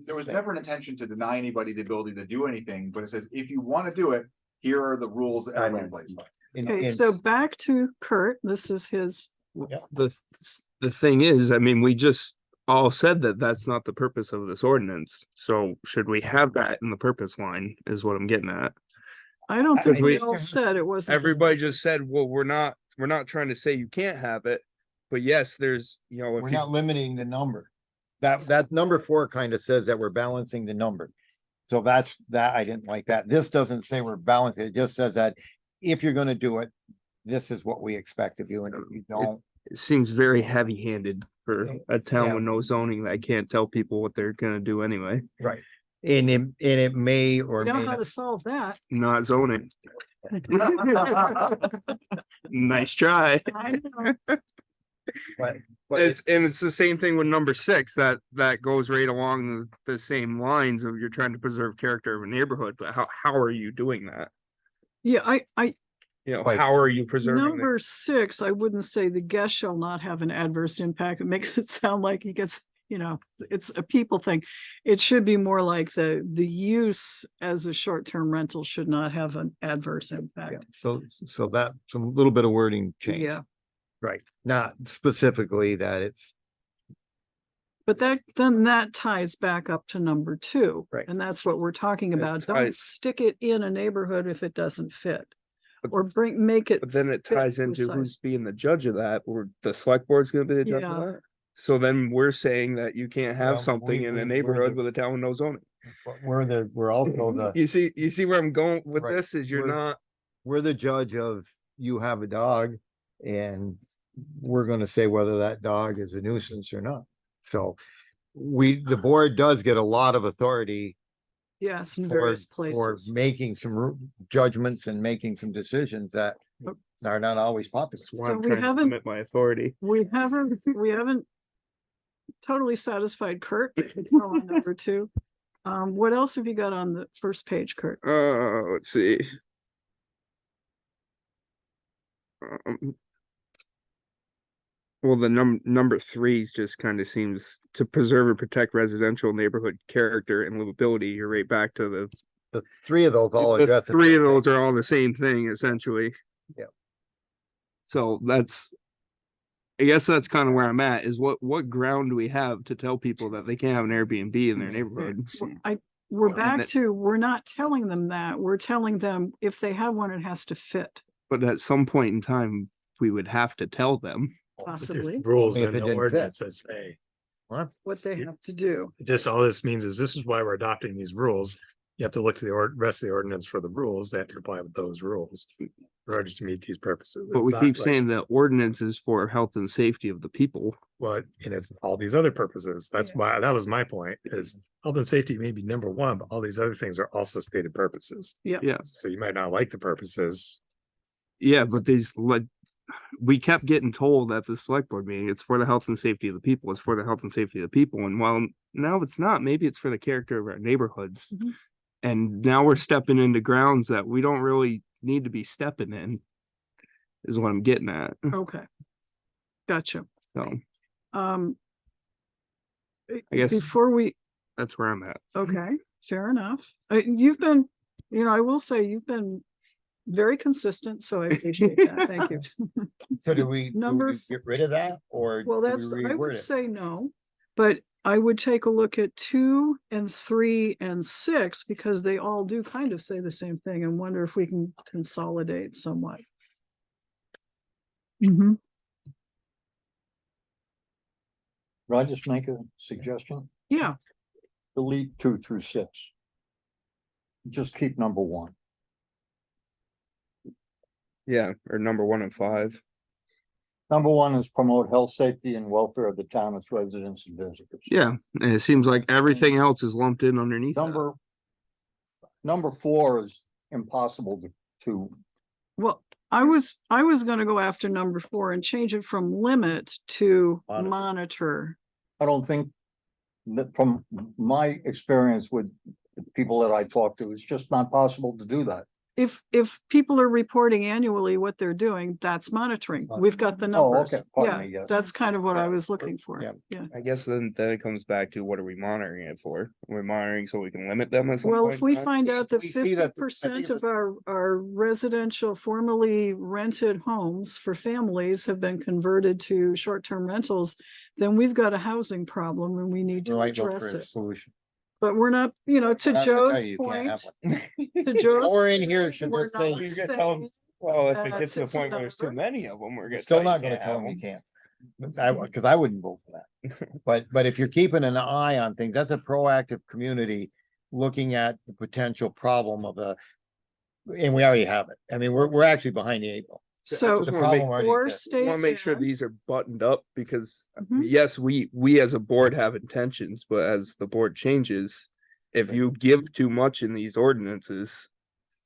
there was never an intention to deny anybody the ability to do anything, but it says, if you want to do it, here are the rules that everybody plays by. Okay, so back to Kurt, this is his, the thing is, I mean, we just all said that that's not the purpose of this ordinance. So should we have that in the purpose line is what I'm getting at. I don't think we- we all said it wasn't. Everybody just said, well, we're not trying to say you can't have it, but yes, there's, if We're you, not limiting the number. That number 4 kind of says that we're balancing the number. So that's that. I didn't like that. This doesn't say we're balancing. It just says that if you're gonna do it, this is what we expect of you. And if you don't, it seems very heavy handed for a town Yeah. with no zoning that can't tell people what they're gonna do anyway. right. And it may or We know may how not. to solve that. Not zoning. Nice try. I know. But It's the same thing with number 6, that goes right along the same lines of you're trying to preserve character of a neighborhood, but how are you doing that? Yeah, I, Like- How are you preserving? number 6, I wouldn't say the guest shall not have an adverse impact. It makes it sound like he gets, it's a people thing. It should be more like the use as a short-term rental should not have an adverse Yeah, impact. so that's a little bit of wording change. Yeah, Right. Not specifically that it's but then that ties back up to number 2. Right. And that's what we're talking It about. Don't ties- stick it in a neighborhood if it doesn't fit. But- Or make it. But then it fit ties with into size. who's being the judge of that, or the select board's gonna be the judge Yeah. of that. So then we're saying that you can't have Well, something we- in we- a we're neighborhood the- with a town with no zoning. we're also the You see where I'm going with Right. this is you're We're- not, we're the judge of you have a dog and we're gonna say whether that dog is a nuisance or not. So the board does get a lot of authority Yes, in for, various for places. making some judgments and making some decisions that Oh. are not always popular. That's why So I'm we trying to haven't- limit my authority. We haven't totally satisfied Kurt. but we go on number two. What else have you got on the first page, Kurt? Let's see. Well, the number three just kind of seems to preserve and protect residential neighborhood character and livability. You're right back to The three of those all the address. the three of same thing. those are all the same thing essentially. Yeah. So I guess that's kind of where I'm at, is what ground do we have to tell people that they can't have an Airbnb in their neighborhood? We're And back that- to, we're not telling them that. We're telling them if they have one, it has to fit, But at some point in time, we would have to tell them. possibly, Rules If in it the didn't fit. ordinance that say, what they have to do. just all this means is this is why we're adopting these rules. You have to look to the rest of the ordinance for the rules. They have to comply with those rules in order to meet these purposes. But we It's not keep like- saying that ordinance is for health and safety of the people. Well, and it's all these other purposes. That's Yeah. why, that was my point, is health and safety may be number one, but all these other things are also stated purposes. Yeah. So you might not like the purposes. Yeah, but we kept getting told at the select board meeting, it's for the health and safety of the people, it's for the health and safety of the people, and while now it's not, maybe it's for the character of our neighborhoods. Mhm. And now we're stepping into grounds that we don't really need to be stepping in, is what I'm getting at, Okay. Gotcha. so Um. I guess- Before we, that's where I'm at. okay, fair enough. You've been, I will say you've been very consistent, so I appreciate that. Thank you. So do we Number get rid of that or? Well, do we that's, I reword would it? say no, but I would take a look at 2 and 3 and 6 because they all do kind of say the same thing and wonder if we can consolidate somewhat. Mm-hmm. Can I just make a suggestion? Yeah, Delete 2 through 6. Just keep number 1. Yeah, or number 1 and 5. Number 1 is promote health, safety, and welfare of the town, its residents and visitors. Yeah, and it seems like everything else is lumped in underneath that. Number 4 is impossible to well, I was gonna go after number 4 and change it from limit to Monitor. monitor. I don't think that from my experience with the people that I talk to, it's just not possible to do that. If people are reporting annually what they're doing, that's monitoring. We've got the Oh, numbers. okay. Pardon Yeah, me, yes. that's kind of what I was looking for. Yeah. Yeah. I guess then it comes back to what are we monitoring it for? We're monitoring so we can limit them at some Well, point if in we time? find out that We see fifty that- I percent think of our residential formerly rented homes for families have been converted to short-term rentals, then we've got a housing problem and we need We to might look address for a it. solution. But we're not, to We're not gonna tell Joe's you you can't have point, one. to Joe's. Or in here should we're just say, not you get told- saying Well, if it that gets to the it's a point where there's too number. many of them, we're We're gonna still tell you not gonna can't tell have them you them. can't. Cause I wouldn't vote for that. But if you're keeping an eye on things, that's a proactive community looking at the potential problem of and we already have it. I mean, we're actually behind the 8 ball. So just The wanna make- problem already four exists. I wanna stays make sure in. these are buttoned up because Mhm. yes, we as a board have intentions, but as the board changes, if you give too much in these ordinances,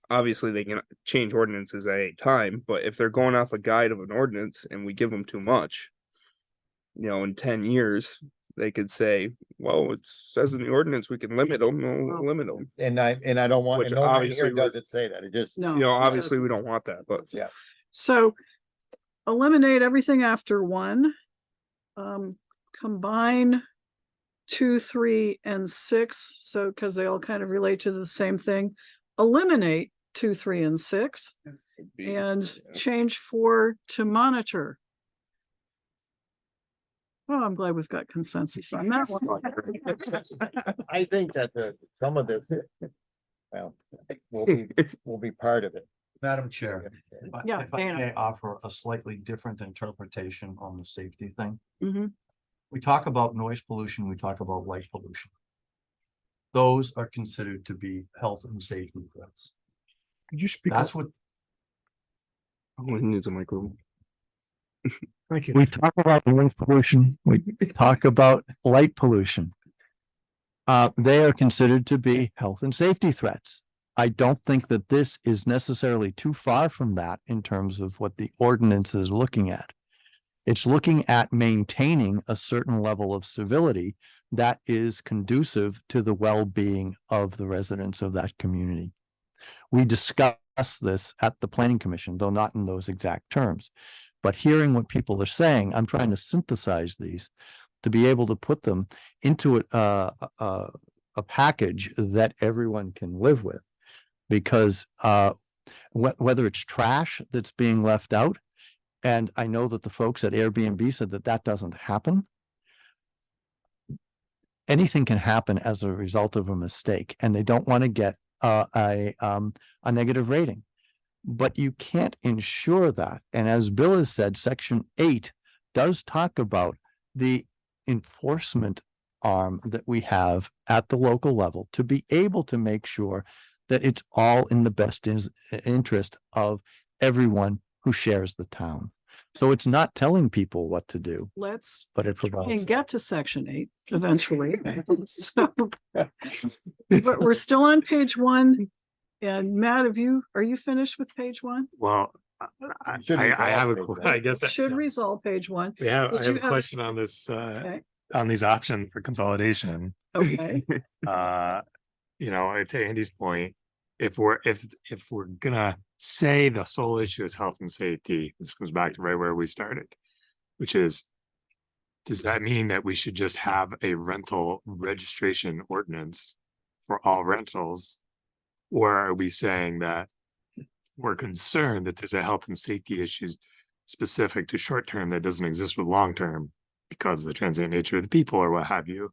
obviously they can change ordinances at any time, but if they're going off a guide of an ordinance and we give them too much, in 10 years, they could say, well, it says in the ordinance, we can limit them, we'll Well- limit them. And I don't want, Which and nowhere in obviously here does it say that. It just. No. it Obviously we doesn't. don't want that, but Yeah. So eliminate everything after 1. Combine 2, 3, and 6. So, because they all kind of relate to the same thing. Eliminate 2, 3, and 6 and change 4 to monitor. Oh, I'm glad we've got consensus on that one. I think that some of this, well, will be part of it. Madam Chair. Yeah, If I Dana. may offer a slightly different interpretation on the safety thing. Mhm. We talk about noise pollution, we talk about light pollution. Those are considered to be health and safety threats. Could you speak? That's what, we need a microphone. Thank you. We talk about noise pollution, we talk about light pollution. They are considered to be health and safety threats. I don't think that this is necessarily too far from that in terms of what the ordinance is looking at. It's looking at maintaining a certain level of civility that is conducive to the well-being of the residents of that community. We discussed this at the Planning Commission, though not in those exact terms. But hearing what people are saying, I'm trying to synthesize these to be able to put them into a package that everyone can live with. Because whether it's trash that's being left out, and I know that the folks at Airbnb said that that doesn't happen. Anything can happen as a result of a mistake, and they don't want to get a negative rating. But you can't ensure that. And as Bill has said, Section 8 does talk about the enforcement arm that we have at the local level to be able to make sure that it's all in the best interest of everyone who shares the town. So it's not telling people what to do, Let's but it provides. and get to section 8 eventually. So, but we're still on page 1. And Matt, are you finished with page 1? Well, I have I guess Should resolve page 1. I have you a have- question on this, Okay. on these options for consolidation. Okay. To Andy's point, if we're gonna say the sole issue is health and safety, this goes back to right where we started, which is, does that mean that we should just have a rental registration ordinance for all rentals? Or are we saying that we're concerned that there's a health and safety issues specific to short term that doesn't exist with long term because of the transient nature of the people or what have you?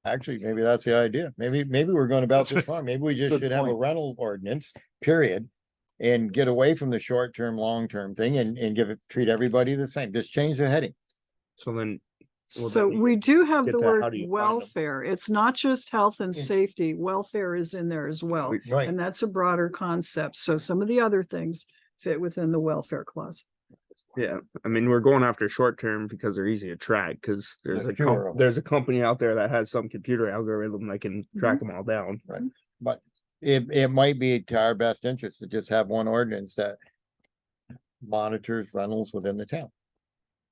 Actually, maybe that's the idea. Maybe we're going about That's this wrong. Maybe we just Good should have a point. rental ordinance, period. And get away from the short-term, long-term thing and treat everybody the same. Just change the heading. So then, Well, So then we do have get the that. How word do you find 'em? welfare. It's not just health and It's- safety. Welfare is in there as well. Right. And that's a broader concept. So some of the other things fit within the welfare clause. yeah, I mean, we're going after short term because they're easy to track, because There's fewer of 'em. there's a company out there that has some computer algorithm that can track them all down. But it might be to our best interest to just have one ordinance that monitors rentals within the town.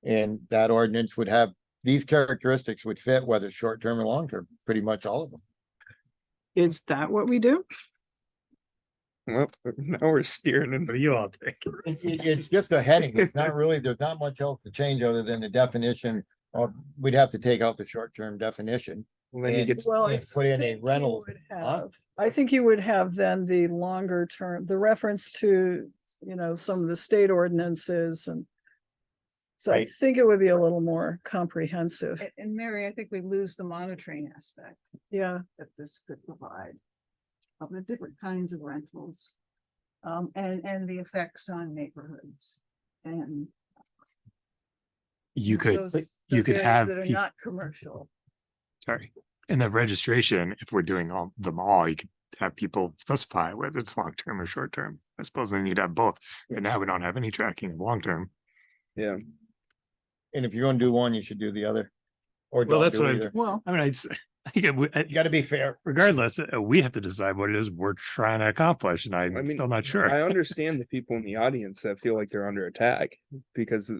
And that ordinance would have, these characteristics would fit whether short-term or long-term, pretty much all of them. Is that what we do? Well, now we're steering into What do you all think? It's just a heading. It's not really, there's not much else to change other than the definition. Or we'd have to take out the short-term definition. Then you And- get Well, and I put in a think you rental. would huh? have- I think you would have then the longer term, the reference to, some of the state ordinances and. So I Right. think it would be a little more comprehensive. And Mary, I think we lose the monitoring aspect Yeah. that this could provide of the different kinds of rentals. And the effects on neighborhoods and. You could those you could areas have that are peop- not commercial. sorry, in the registration, if we're doing them all, you could have people specify whether it's long term or short term. I suppose then you'd have both. And now we don't have any tracking of long term. yeah. And if you're gonna do one, you should do the other. Or Well, don't that's do what either. Well, I mean, I think You gotta be fair. regardless, we have to decide what it is we're trying to accomplish, and I'm mean, still not sure. I understand the people in the audience that feel like they're under attack because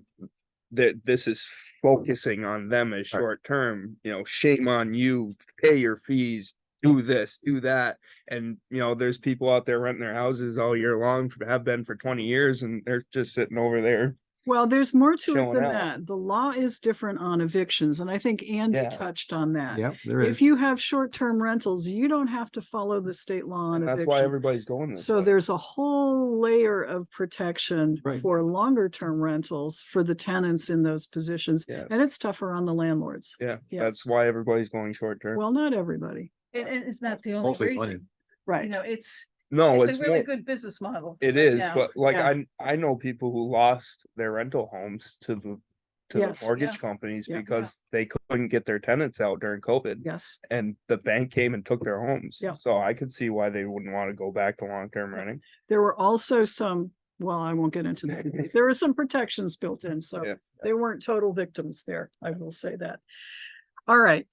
this is focusing on them as short term, shame on you, pay your fees, do this, do that. And, there's people out there renting their houses all year long, have been for 20 years, and they're just sitting over there. well, there's more to it Showing than out. that. The law is different on evictions, and I think Andy Yeah. touched on that. Yep, there If you have short-term rentals, you don't have to follow the state law on And that's why eviction. everybody's going this So way. there's a whole layer of protection Right. for longer-term rentals for the tenants in those positions, Yes. and it's tougher on the landlords. Yeah, Yeah. that's why everybody's going short term. Well, not everybody, And it's not the only Mostly reason, right? No, it's it's a really more, good business model. it right is, now. but like Yeah. I know people who lost their rental homes to the Yes. mortgage Yeah. companies Yeah. because they couldn't get their tenants out during COVID. Yes, And the bank came and took their homes. Yeah. So I could see why they wouldn't want to go back to long-term renting. there were also some well, I won't get into that. There are some protections built in, so Yeah. they weren't total victims there. I will say that. All right.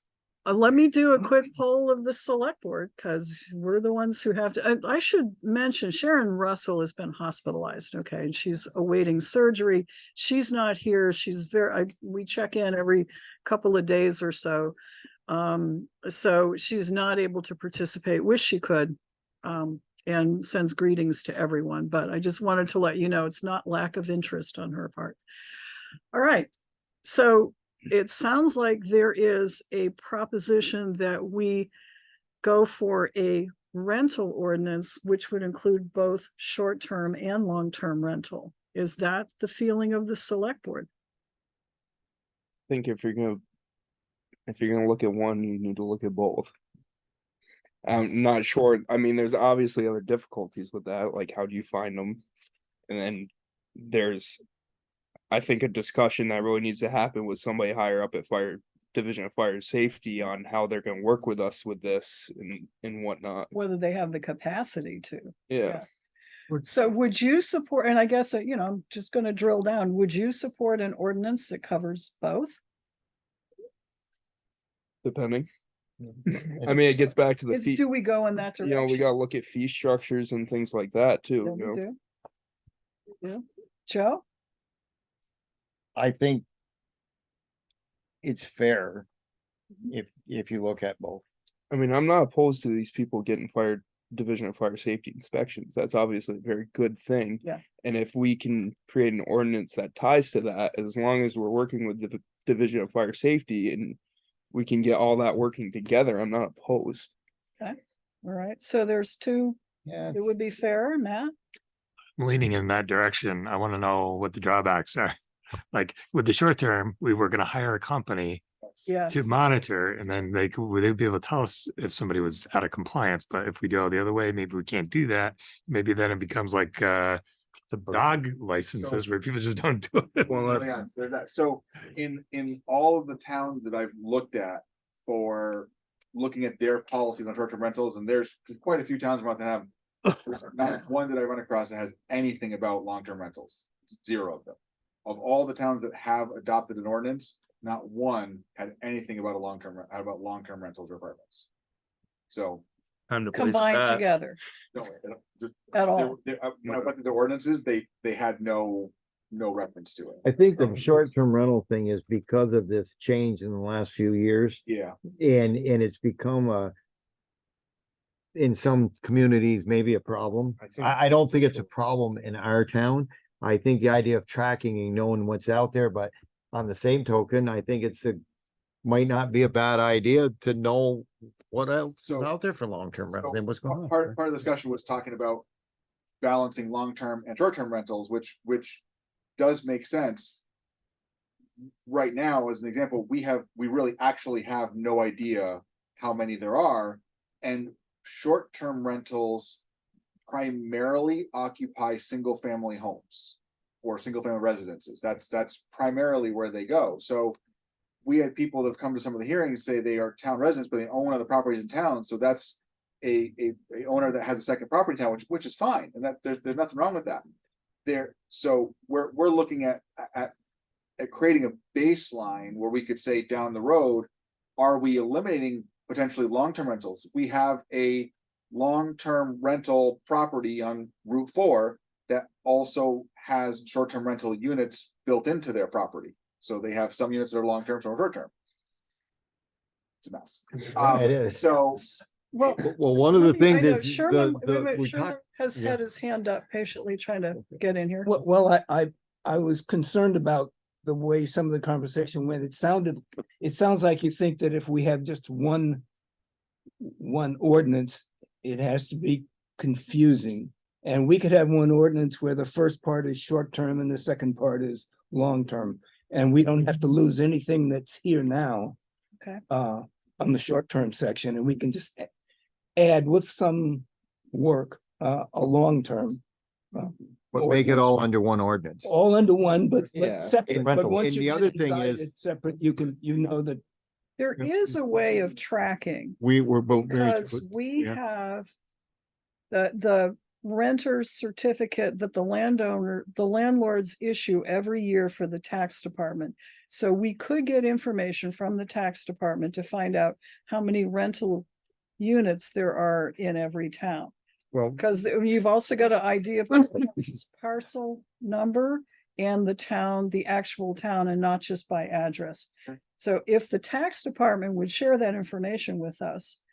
Let me do a quick poll of the select board because we're the ones who have to. I should mention Sharon Russell has been hospitalized. Okay. And she's awaiting surgery. She's not here. She's we check in every couple of days or so. So she's not able to participate. Wish she could. And sends greetings to everyone. But I just wanted to let you know it's not lack of interest on her part. All right. So it sounds like there is a proposition that we go for a rental ordinance, which would include both short-term and long-term rental. Is that the feeling of the select board? I think if you're gonna look at one, you need to look at both. I'm not sure. I mean, there's obviously other difficulties with that, like how do you find them? And then there's, I think, a discussion that really needs to happen with somebody higher up at Fire Division of Fire Safety on how they're gonna work with us with this and whatnot. Whether they have the capacity to. Yeah. So would you support, and I guess, I'm just going to drill down, would you support an ordinance that covers both? Depending. I mean, it gets back to the fee. Do we go in that direction? We gotta look at fee structures and things like that Yeah, too, we you know? do. Yeah. Joe? I think it's fair if you look at both. I mean, I'm not opposed to these people getting Fire Division of Fire Safety inspections. That's obviously a very good thing. Yeah. And if we can create an ordinance that ties to that, as long as we're working with the Division of Fire Safety and we can get all that working together, I'm not opposed. Okay. All right. So there's two. Yeah. It would be fair, Matt. I'm leaning in that direction. I want to know what the drawbacks are. Like with the short term, we were going to hire a company Yes. to monitor, and then they'd be able to tell us if somebody was out of compliance. But if we go the other way, maybe we can't do that. Maybe then it becomes like the dog licenses where people just don't do it. Well, Yeah, there's that. So in all of the towns that I've looked at for looking at their policies on short-term rentals, and there's quite a few towns about to have not one that I run across that has anything about long-term rentals. Zero of them. Of all the towns that have adopted an ordinance, not one had anything about long-term rentals or apartments. So time to place Combined bets. together no, at all. when I went to the ordinances, they had no reference to it. I think the short-term rental thing is because of this change in the last few years. Yeah, And it's become in some communities, maybe a problem. I don't think it's a problem in our town. I think the idea of tracking and knowing what's out there, but on the same token, I think might not be a bad idea to know what else is out there for long-term rental and what's going on. Part of the discussion was talking about balancing long-term and short-term rentals, which does make sense. Right now, as an example, we really actually have no idea how many there are, and short-term rentals primarily occupy single-family homes or single-family residences. That's primarily where they go. So we had people that have come to some of the hearings say they are town residents, but they own other properties in town. So that's a owner that has a second property in town, which is fine, and that there's nothing wrong with that. So we're looking at creating a baseline where we could say down the road, are we eliminating potentially long-term rentals? We have a long-term rental property on Route 4 that also has short-term rental units built into their property. So they have some units that are long-term, some are short-term. It's a mess. It is. So Well, One of the things I know is Sherman, we Sherman talked. has yeah. had his hand up patiently trying to get in here. Well, I was concerned about the way some of the conversation went. It sounds like you think that if we have just one ordinance, it has to be confusing. And we could have one ordinance where the first part is short-term and the second part is long-term. And we don't have to lose anything that's here now. Okay. On the short-term section, and we can just add with some work, a long-term. But make it all under one ordinance. All under one, but Yeah. separate. But rental. once And the you other get thing inside is- it Separate, you know that. There is a way of tracking We were both. because we yeah. have the renter's certificate that the landlords issue every year for the tax department. So we could get information from the tax department to find out how many rental units there are in every town. Well, Because you've also got an idea of the parcel number and the town, the actual town, and not just by address. So if the tax department would share that information with us,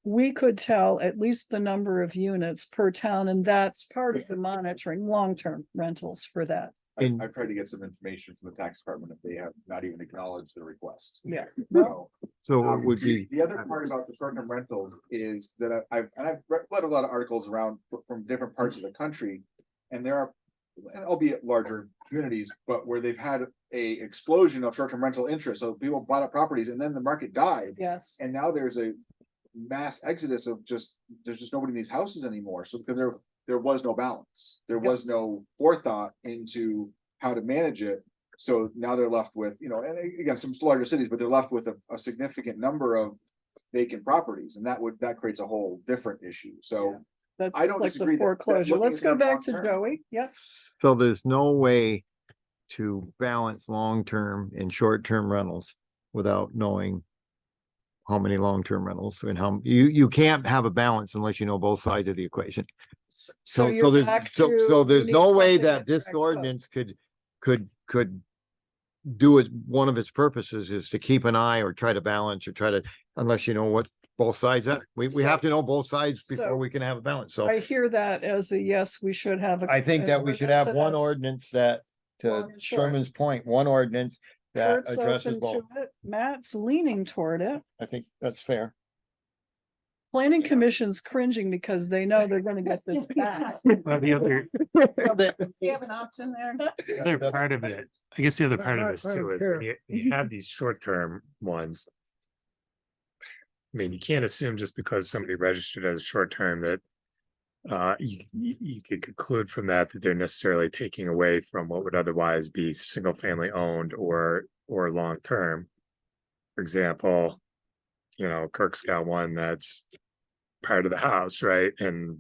we could tell at least the number of units per town, and that's part of the monitoring long-term rentals for that. I've tried to get some information from the tax department if they have not even acknowledged the request. Yeah. So it would be, The other part about the short-term rentals is that I've read a lot of articles around from different parts of the country. And there are, and albeit larger communities, but where they've had a explosion of short-term rental interest. So people bought up properties and then the market died. Yes. And now there's a mass exodus of there's just nobody in these houses anymore. So because there was no balance, there was no forethought into how to manage it. So now they're left with, and again, some larger cities, but they're left with a significant number of vacant properties, and that creates a whole different issue. So That's I don't like disagree the that foreclosure. looking Let's at go that back to long-term- Joey. Yep. so there's no way to balance long-term and short-term rentals without knowing how many long-term rentals and how, you can't have a balance unless you know both sides of the equation. So you're there's, back so to, there's we no need way something that this tracks both. ordinance could do it. One of its purposes is to keep an eye or try to balance or try to, unless you know what both sides are. We So- have to know both sides so before we can have a balance. So I hear that as a yes, we should have. I think that we should have one ordinance that, to long and short. Sherman's point, one ordinance that Kurt's addresses open both. to it. Matt's leaning toward it. I think that's fair. Planning commission's cringing because they know they're gonna get this back. Well, the other, You have an option there? the other part of it, I guess the other part of I- this I too don't is care. when you have these short-term ones. I mean, you can't assume just because somebody registered as a short-term that you could conclude from that they're necessarily taking away from what would otherwise be single-family owned or long-term. For example, Kirk's got one that's part of the house, right? And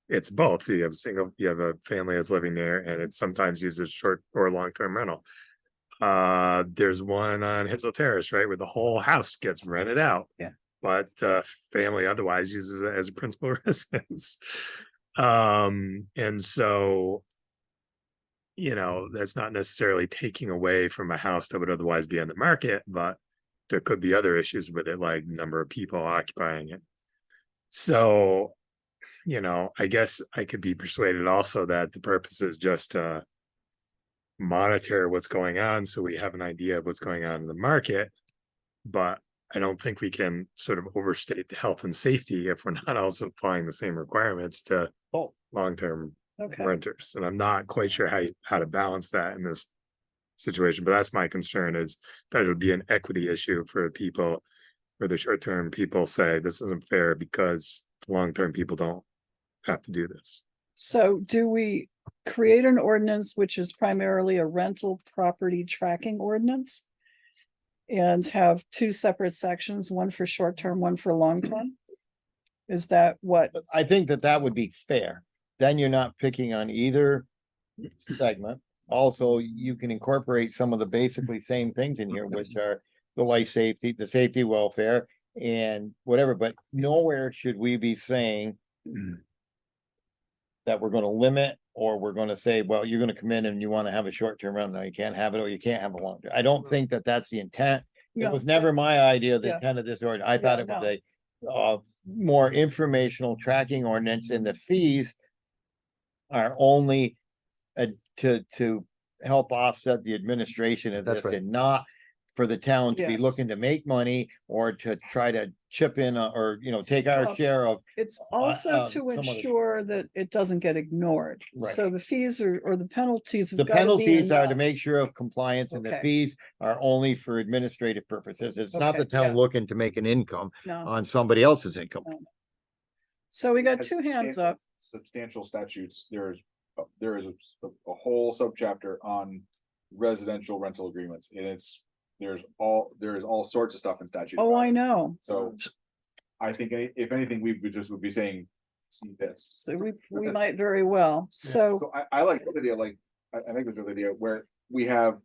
it's both. So you have a family that's living there and it's sometimes used as short or long-term rental. There's one on Hinsel Terrace, right, where the whole house gets rented out. Yeah. But family otherwise uses it as a principal residence. And so, that's not necessarily taking away from a house that would otherwise be on the market, but there could be other issues with it, like number of people occupying it. So, I guess I could be persuaded also that the purpose is just to monitor what's going on so we have an idea of what's going on in the market. But I don't think we can sort of overstate the health and safety if we're not also applying the same requirements to long-term Okay. renters. And I'm not quite sure how to balance that in this situation, but that's my concern, is that it would be an equity issue for people, where the short-term people say this isn't fair because long-term people don't have to do this. So do we create an ordinance which is primarily a rental property tracking ordinance? And have two separate sections, one for short-term, one for long-term? Is that what? I think that would be fair. Then you're not picking on either segment. Also, you can incorporate some of the basically same things in here, which are the life safety, the safety, welfare, and whatever, but nowhere should we be saying that we're gonna limit, or we're gonna say, well, you're gonna come in and you wanna have a short-term rental, no, you can't have it, or you can't have a long-term. I don't think that that's the intent. It No. was never my idea, the Yeah. intent of this ordinance. I thought Yeah, it was a more informational tracking ordinance, and the fees are only to help offset the administration of That's this, right. and not for the town to be Yes. looking to make money or to try to chip in or, take our Well, share of. It's also to some of the- ensure that it doesn't get ignored. Right. So the fees or the penalties. have The gotta be penalties are to enough. make sure of compliance, and the Okay. fees are only for administrative purposes. It's not the Okay, town yeah. looking to make an income No. on somebody else's income. So we got Has two hands substantial- up. Substantial statutes, there is a whole subchapter on residential rental agreements, and there is all sorts of stuff in statute. Oh, about I it. know. So I think if anything, we would be saying, see this. So we might very well. So, I like the idea, like, I think it's a good idea where we have.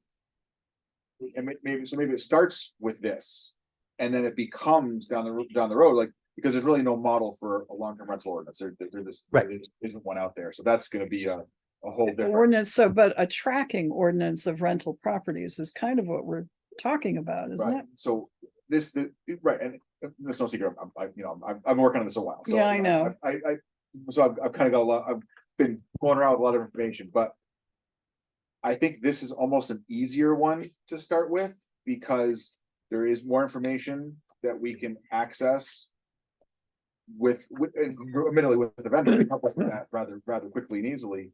And maybe it starts with this, and then it becomes down the road, like, because there's really no model for a long-term rental ordinance, there just. Right. There isn't one out there, so that's gonna be a whole different. ordinance, so, but a tracking ordinance of rental properties is kind of what we're talking about, isn't Right, it? so right, and there's no secret, I've been working on this a while, so. Yeah, I know. I've kind of got a lot, I've been going around with a lot of information, but. I think this is almost an easier one to start with, because there is more information that we can access. Admittedly with the vendor, it helps us with that rather quickly and easily.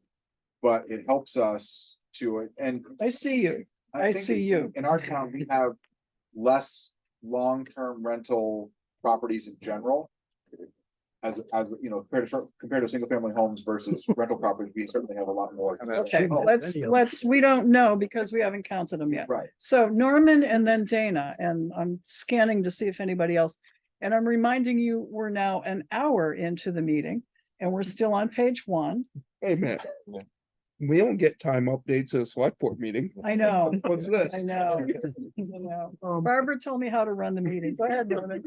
But it helps us to, and I see you. I think see you. in our town, we have less long-term rental properties in general. As you know, compared to single family homes versus rental properties, we certainly have a lot more. Okay, let's, we don't know because we haven't counted them yet. Right. So Norman and then Dana, and I'm scanning to see if anybody else. And I'm reminding you, we're now an hour into the meeting and we're still on page 1. Hey, man. We don't get time updates at a select board meeting. I know. What's this? I know. I know. Um, Barbara told me how to run the meeting. Go ahead, Norman.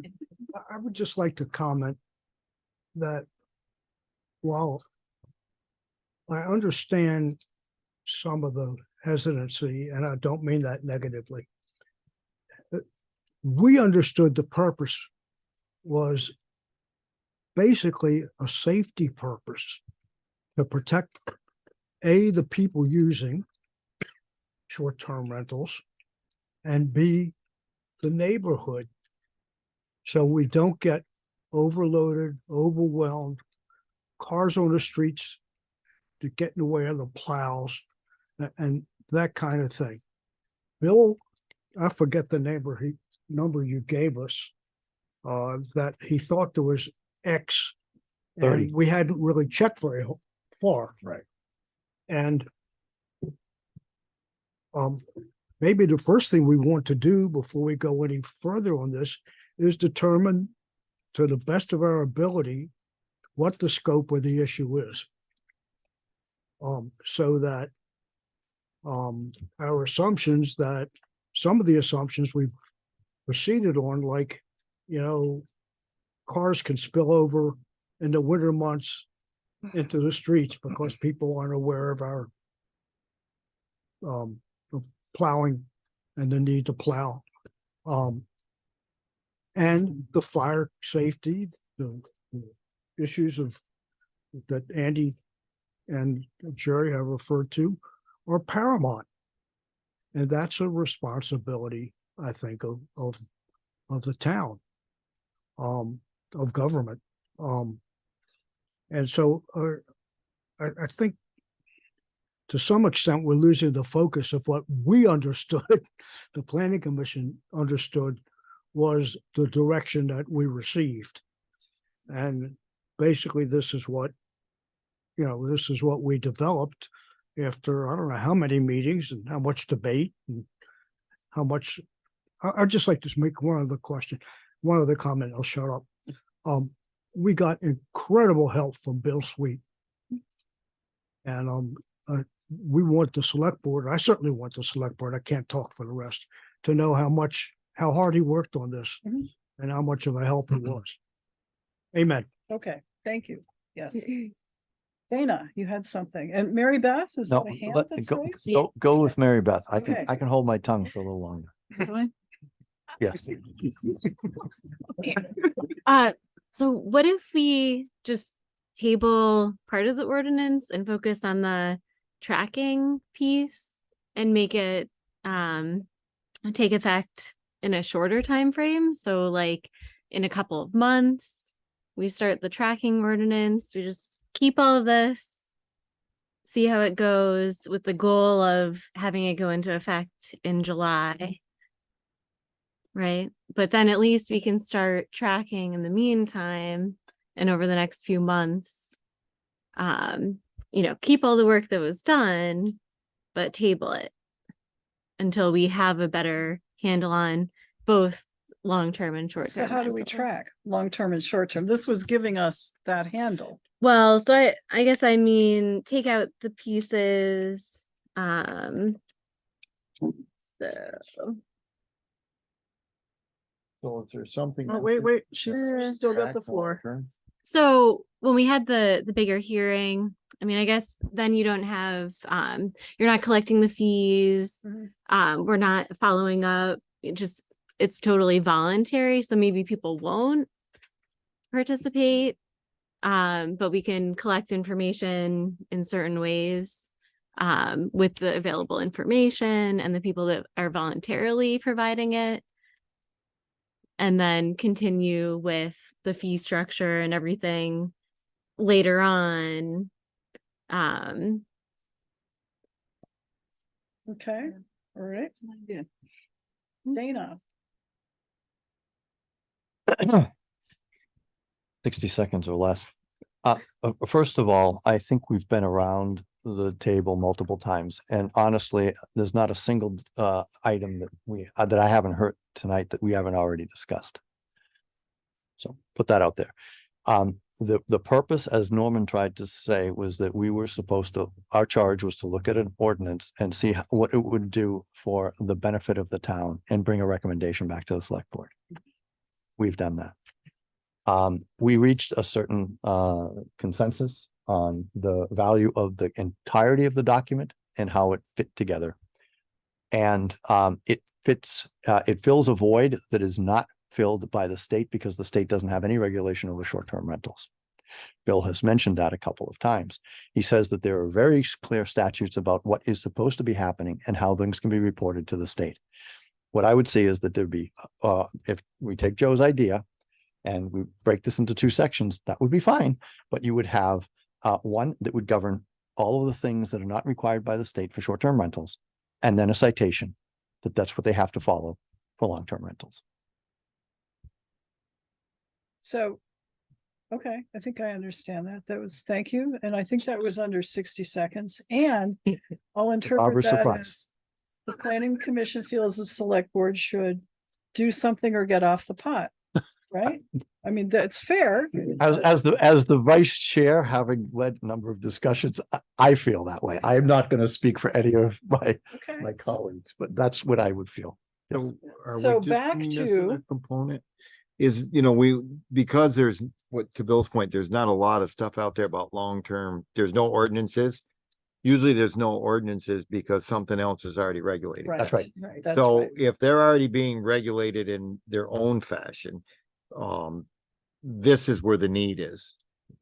I would just like to comment that while I understand some of the hesitancy, and I don't mean that negatively, we understood the purpose was basically a safety purpose to protect the people using short-term rentals, and B, the neighborhood. So we don't get overloaded, overwhelmed, cars on the streets to get in the way of the plows and that kind of thing. Bill, I forget the number you gave us, that he thought there was X. 30. And we hadn't really checked very far. Right. And maybe the first thing we want to do before we go any further on this is determine to the best of our ability what the scope of the issue is. So that our assumptions, that some of the assumptions we've proceeded on, like, you know, cars can spill over in the winter months into the streets because people aren't aware of our of plowing and the need to plow. And the fire safety, the issues of that Andy and Jerry have referred to are paramount. And that's a responsibility, I think, of the town, of government. And so I think to some extent, we're losing the focus of what we understood, the planning commission understood was the direction that we received. And basically, this is what we developed after, I don't know how many meetings and how much debate and how much. I'd just like to make one other comment, I'll shut up. We got incredible help from Bill Sweet. And we want the select board, I certainly want the select board, I can't talk for the rest, to know how hard he worked on this and how much of a help it was. Amen. Okay, thank you. Yes. Dana, you had something. And Mary Beth, is that No, a hand let, that's go, raised? go with Mary Beth. I Okay. can hold my tongue for a little longer. Really? Yes. So what if we just table part of the ordinance and focus on the tracking piece and make it take effect in a shorter time frame? So like in a couple of months, we start the tracking ordinance, we just keep all of this, see how it goes with the goal of having it go into effect in July. Right. But then at least we can start tracking in the meantime and over the next few months, keep all the work that was done, but table it until we have a better handle on both long-term and short-term. So how do we rentals. track long-term and short-term? This was giving us that handle. Well, so I guess I mean, take out the pieces, so, So is there something? Oh, wait, she's still got the floor. so when we had the bigger hearing, I mean, I guess then you don't have, you're not collecting the fees. We're not following up. It's totally voluntary. So maybe people won't participate. But we can collect information in certain ways, with the available information and the people that are voluntarily providing it. And then continue with the fee structure and everything later on. Okay, all right. Dana. 60 seconds or less. First of all, I think we've been around the table multiple times, and honestly, there's not a single item that I haven't heard tonight that we haven't already discussed. So put that out there. The purpose, as Norman tried to say, was that we were supposed to, our charge was to look at an ordinance and see what it would do for the benefit of the town and bring a recommendation back to the select board. We've done that. We reached a certain consensus on the value of the entirety of the document and how it fit together. And it fills a void that is not filled by the state because the state doesn't have any regulation over short-term rentals. Bill has mentioned that a couple of times. He says that there are very clear statutes about what is supposed to be happening and how things can be reported to the state. What I would see is that there'd be, if we take Joe's idea and we break this into two sections, that would be fine. But you would have one that would govern all of the things that are not required by the state for short-term rentals, and then a citation that's what they have to follow for long-term rentals. So, okay, I think I understand that. Thank you. And I think that was under 60 seconds. And I'll interpret Barbara's that surprised. as the planning commission feels the select board should do something or get off the pot, right? I mean, that's fair. As the vice chair, having led a number of discussions, I feel that way. I am not going to speak for any of my Okay. colleagues, but that's what I would feel. So are we So just back missing to- a component is, because there's to Bill's point, there's not a lot of stuff out there about long-term, there's no ordinances. Usually there's no ordinances because something else is already regulated. That's right. That's So right. if they're already being regulated in their own fashion, this is where the need is.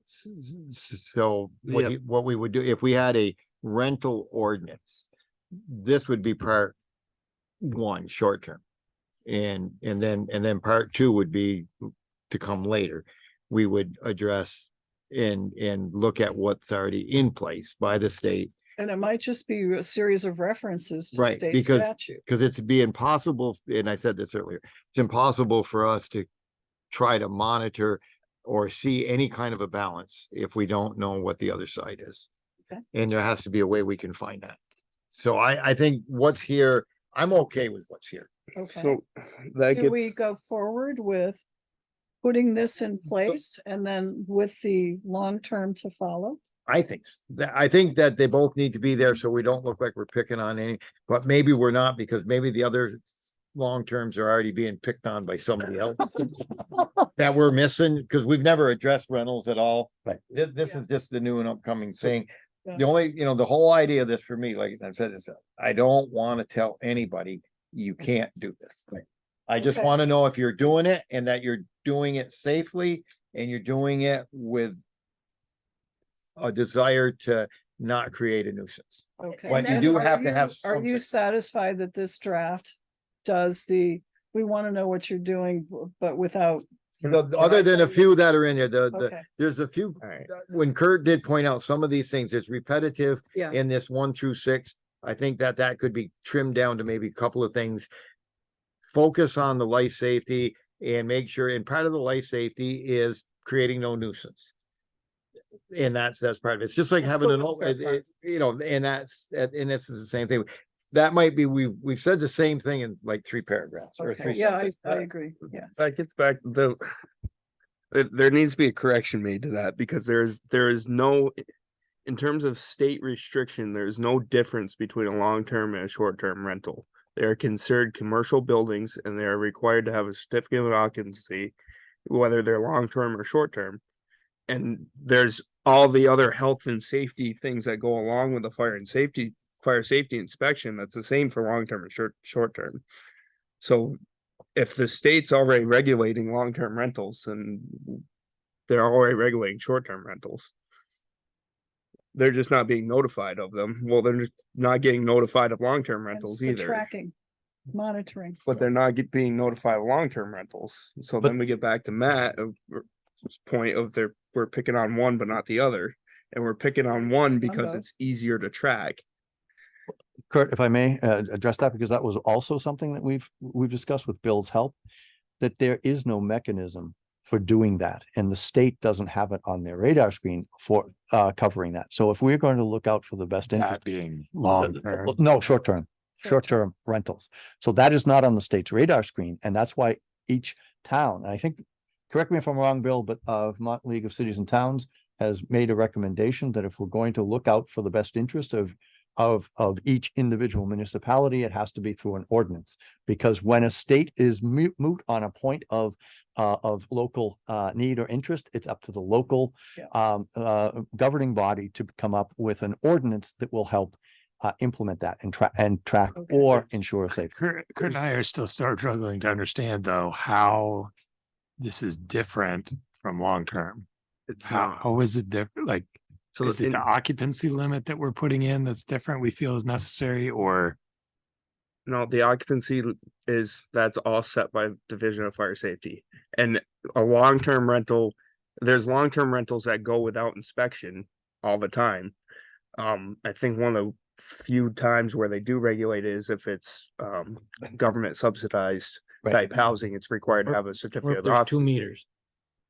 So what we would do if we had a rental ordinance, this would be part one, short term. And then part two would be to come later. We would address and look at what's already in place by the state. And it might just be a series of references to Right, state because statute. it's be impossible, and I said this earlier, it's impossible for us to try to monitor or see any kind of a balance if we don't know what the other side is. Okay. And there has to be a way we can find that. So I think what's here, I'm okay with what's here. Okay. So that Do we gets, go forward with putting this in place and then with the long term to follow? I think that they both need to be there so we don't look like we're picking on any, but maybe we're not, because maybe the other long terms are already being picked on by somebody else that we're missing, because we've never addressed rentals at all. But this is just the new and upcoming thing. Yeah. The only, the whole idea of this for me, like I've said, is I don't want to tell anybody you can't do this. I just Okay. want to know if you're doing it and that you're doing it safely and you're doing it with a desire to not create a nuisance. Okay. But you And do are have to have Are you something. satisfied that this draft does we want to know what you're doing, but without, Other than a few that are in there, okay, there's a few, when Kurt did point out some of these things, it's repetitive yeah, in this 1 through 6. I think that could be trimmed down to maybe a couple of things. Focus on the life safety and make sure, and part of the life safety is creating no nuisance. And that's part of it. It's just like That's having the an, welfare part. and this is the same thing. that might be, we've said the same thing in like 3 paragraphs or Okay, 3 yeah, sentences. I agree, yeah. That gets back there needs to be a correction made to that because there is no, in terms of state restriction, there's no difference between a long-term and a short-term rental. They are considered commercial buildings and they are required to have a certificate of occupancy, whether they're long-term or short-term. And there's all the other health and safety things that go along with the fire safety inspection. That's the same for long-term and short-term. So if the state's already regulating long-term rentals and they're already regulating short-term rentals, they're just not being notified of them. Well, they're just not getting notified of long-term Hence rentals the either. Tracking, monitoring. But they're not being notified of long-term rentals. So then we get back to Matt's point of we're picking on one but not the other. And we're picking on one because both. it's easier to track. Kurt, if I may, address that, because that was also something that we've discussed with Bill's help, that there is no mechanism for doing that, and the state doesn't have it on their radar screen for covering that. So if we're going to look out for the best interest, That being long term. no, short-term rentals. So that is not on the state's radar screen, and that's why each town, and I think, correct me if I'm wrong, Bill, but Vermont League of Cities and Towns has made a recommendation that if we're going to look out for the best interest of each individual municipality, it has to be through an ordinance. Because when a state is moot on a point of local need or interest, it's up to the local governing body to come up with an ordinance that will help implement that and track Okay. or ensure safety. Kurt and I are still struggling to understand though, how this is different from long term. It's How is it different? Like, So is it the occupancy limit that we're putting in that's different, we feel is necessary, or? No, the occupancy that's all set by Division of Fire Safety. And a long-term rental, there's long-term rentals that go without inspection all the time. I think one of the few times where they do regulate is if it's government subsidized type housing, it's required to have a Or certificate if of there's 2 occupancy. meters.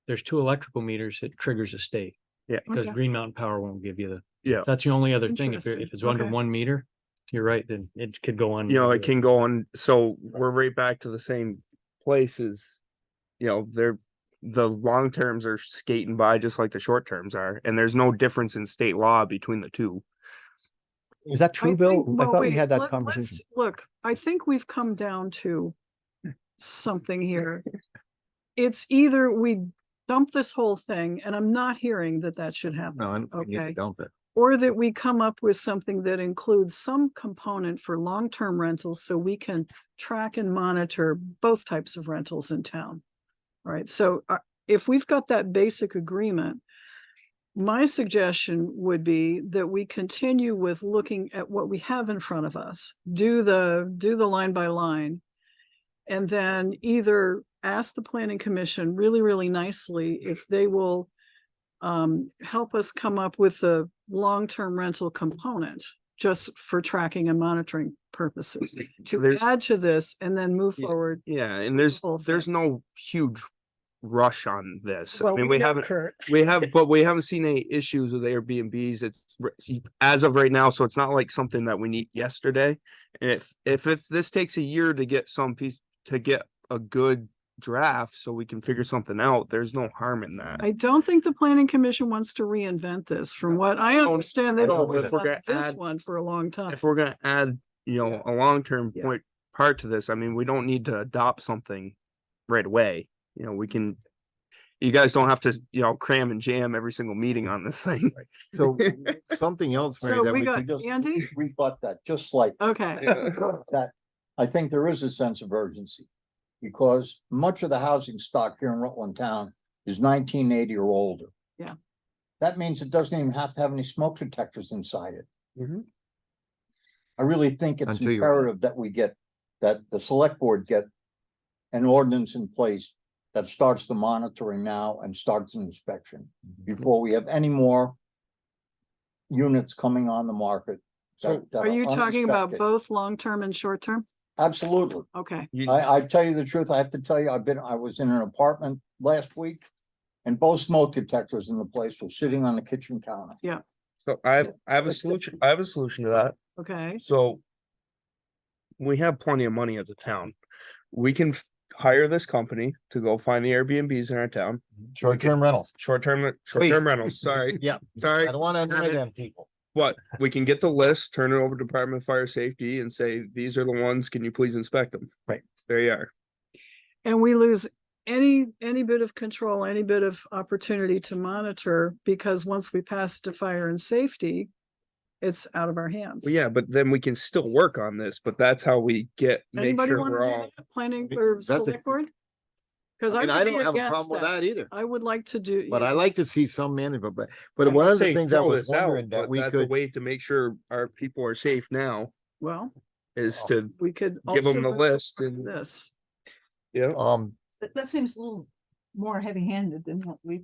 There's 2 electrical meters, it triggers a state. Yeah. Because Okay. Green Mountain Power won't give you Yeah. that's the only other thing. If Interesting. it's under Okay. 1 meter, you're right, then it could go on. You know, it can go on. So we're right back to the same places. You know, the long terms are skating by just like the short terms are, and there's no difference in state law between the two. Is that I true, Bill? think- I well, thought we wait, had that let's- conversation. Look, I think we've come down to something here. It's either we dump this whole thing, and I'm not hearing that should happen. No, I don't think you need to Okay. dump it. Or that we come up with something that includes some component for long-term rentals so we can track and monitor both types of rentals in town. All right, so if we've got that basic agreement, my suggestion would be that we continue with looking at what we have in front of us, do the line by line, and then either ask the planning commission really, really nicely if they will help us come up with a long-term rental component just for tracking and monitoring purposes to There's- add to this and then move Yeah. forward. Yeah, and there's whole no huge rush on this. Well, I mean, we know, haven't Kurt. but we haven't seen any issues with Airbnbs. It's as of right now, so it's not like something that we need yesterday. And if this takes a year to get a good draft so we can figure something out, there's no harm in that. I don't think the planning commission wants to reinvent this. From what I understand, they've no, been if we're working on gonna this add- one for a long time. If we're gonna add, a long-term Yeah. part to this, I mean, we don't need to adopt something right away. You guys don't have to, cram and jam every single meeting on this thing. So something else, Mary, So that we we got could just, Andy? Rebut that, just like Okay, that. I think there is a sense of urgency. Because much of the housing stock here in Rutland Town is 1980 or older. Yeah. That means it doesn't even have to have any smoke detectors inside it. Mhm. I really think it's Until you're- imperative that the select board get an ordinance in place that starts the monitoring now and starts an inspection before we have any more units coming on the market. that are you talking about uninspected. both long-term and short-term? Absolutely. Okay, I tell you the truth, I have to tell you, I was in an apartment last week. And both smoke detectors in the place were sitting on the kitchen counter. So I have a solution to that. okay. So we have plenty of money as a town. We can hire this company to go find the Airbnbs in our town. Short-term rentals. Short-term rentals, sorry. Yeah. Sorry. I don't want to annoy them people. But we can get the list, turn it over to Department of Fire Safety and say, these are the ones, can you please inspect them? Right. There you are. And we lose any bit of control, any bit of opportunity to monitor, because once we pass it to fire and safety, it's out of our hands. Well, yeah, but then we can still work on this, but that's how we make Anybody sure want we're to do all. that? Planning or That's a- select board? Because I don't have a problem with that either, I would like to do. but I like to see some management, but I'm one not of the saying things I throw was this out, wondering that but we that's a could, way to make sure our people are safe now Well, is to we could give also them the do list and, this. yeah. That seems a little more heavy-handed than what we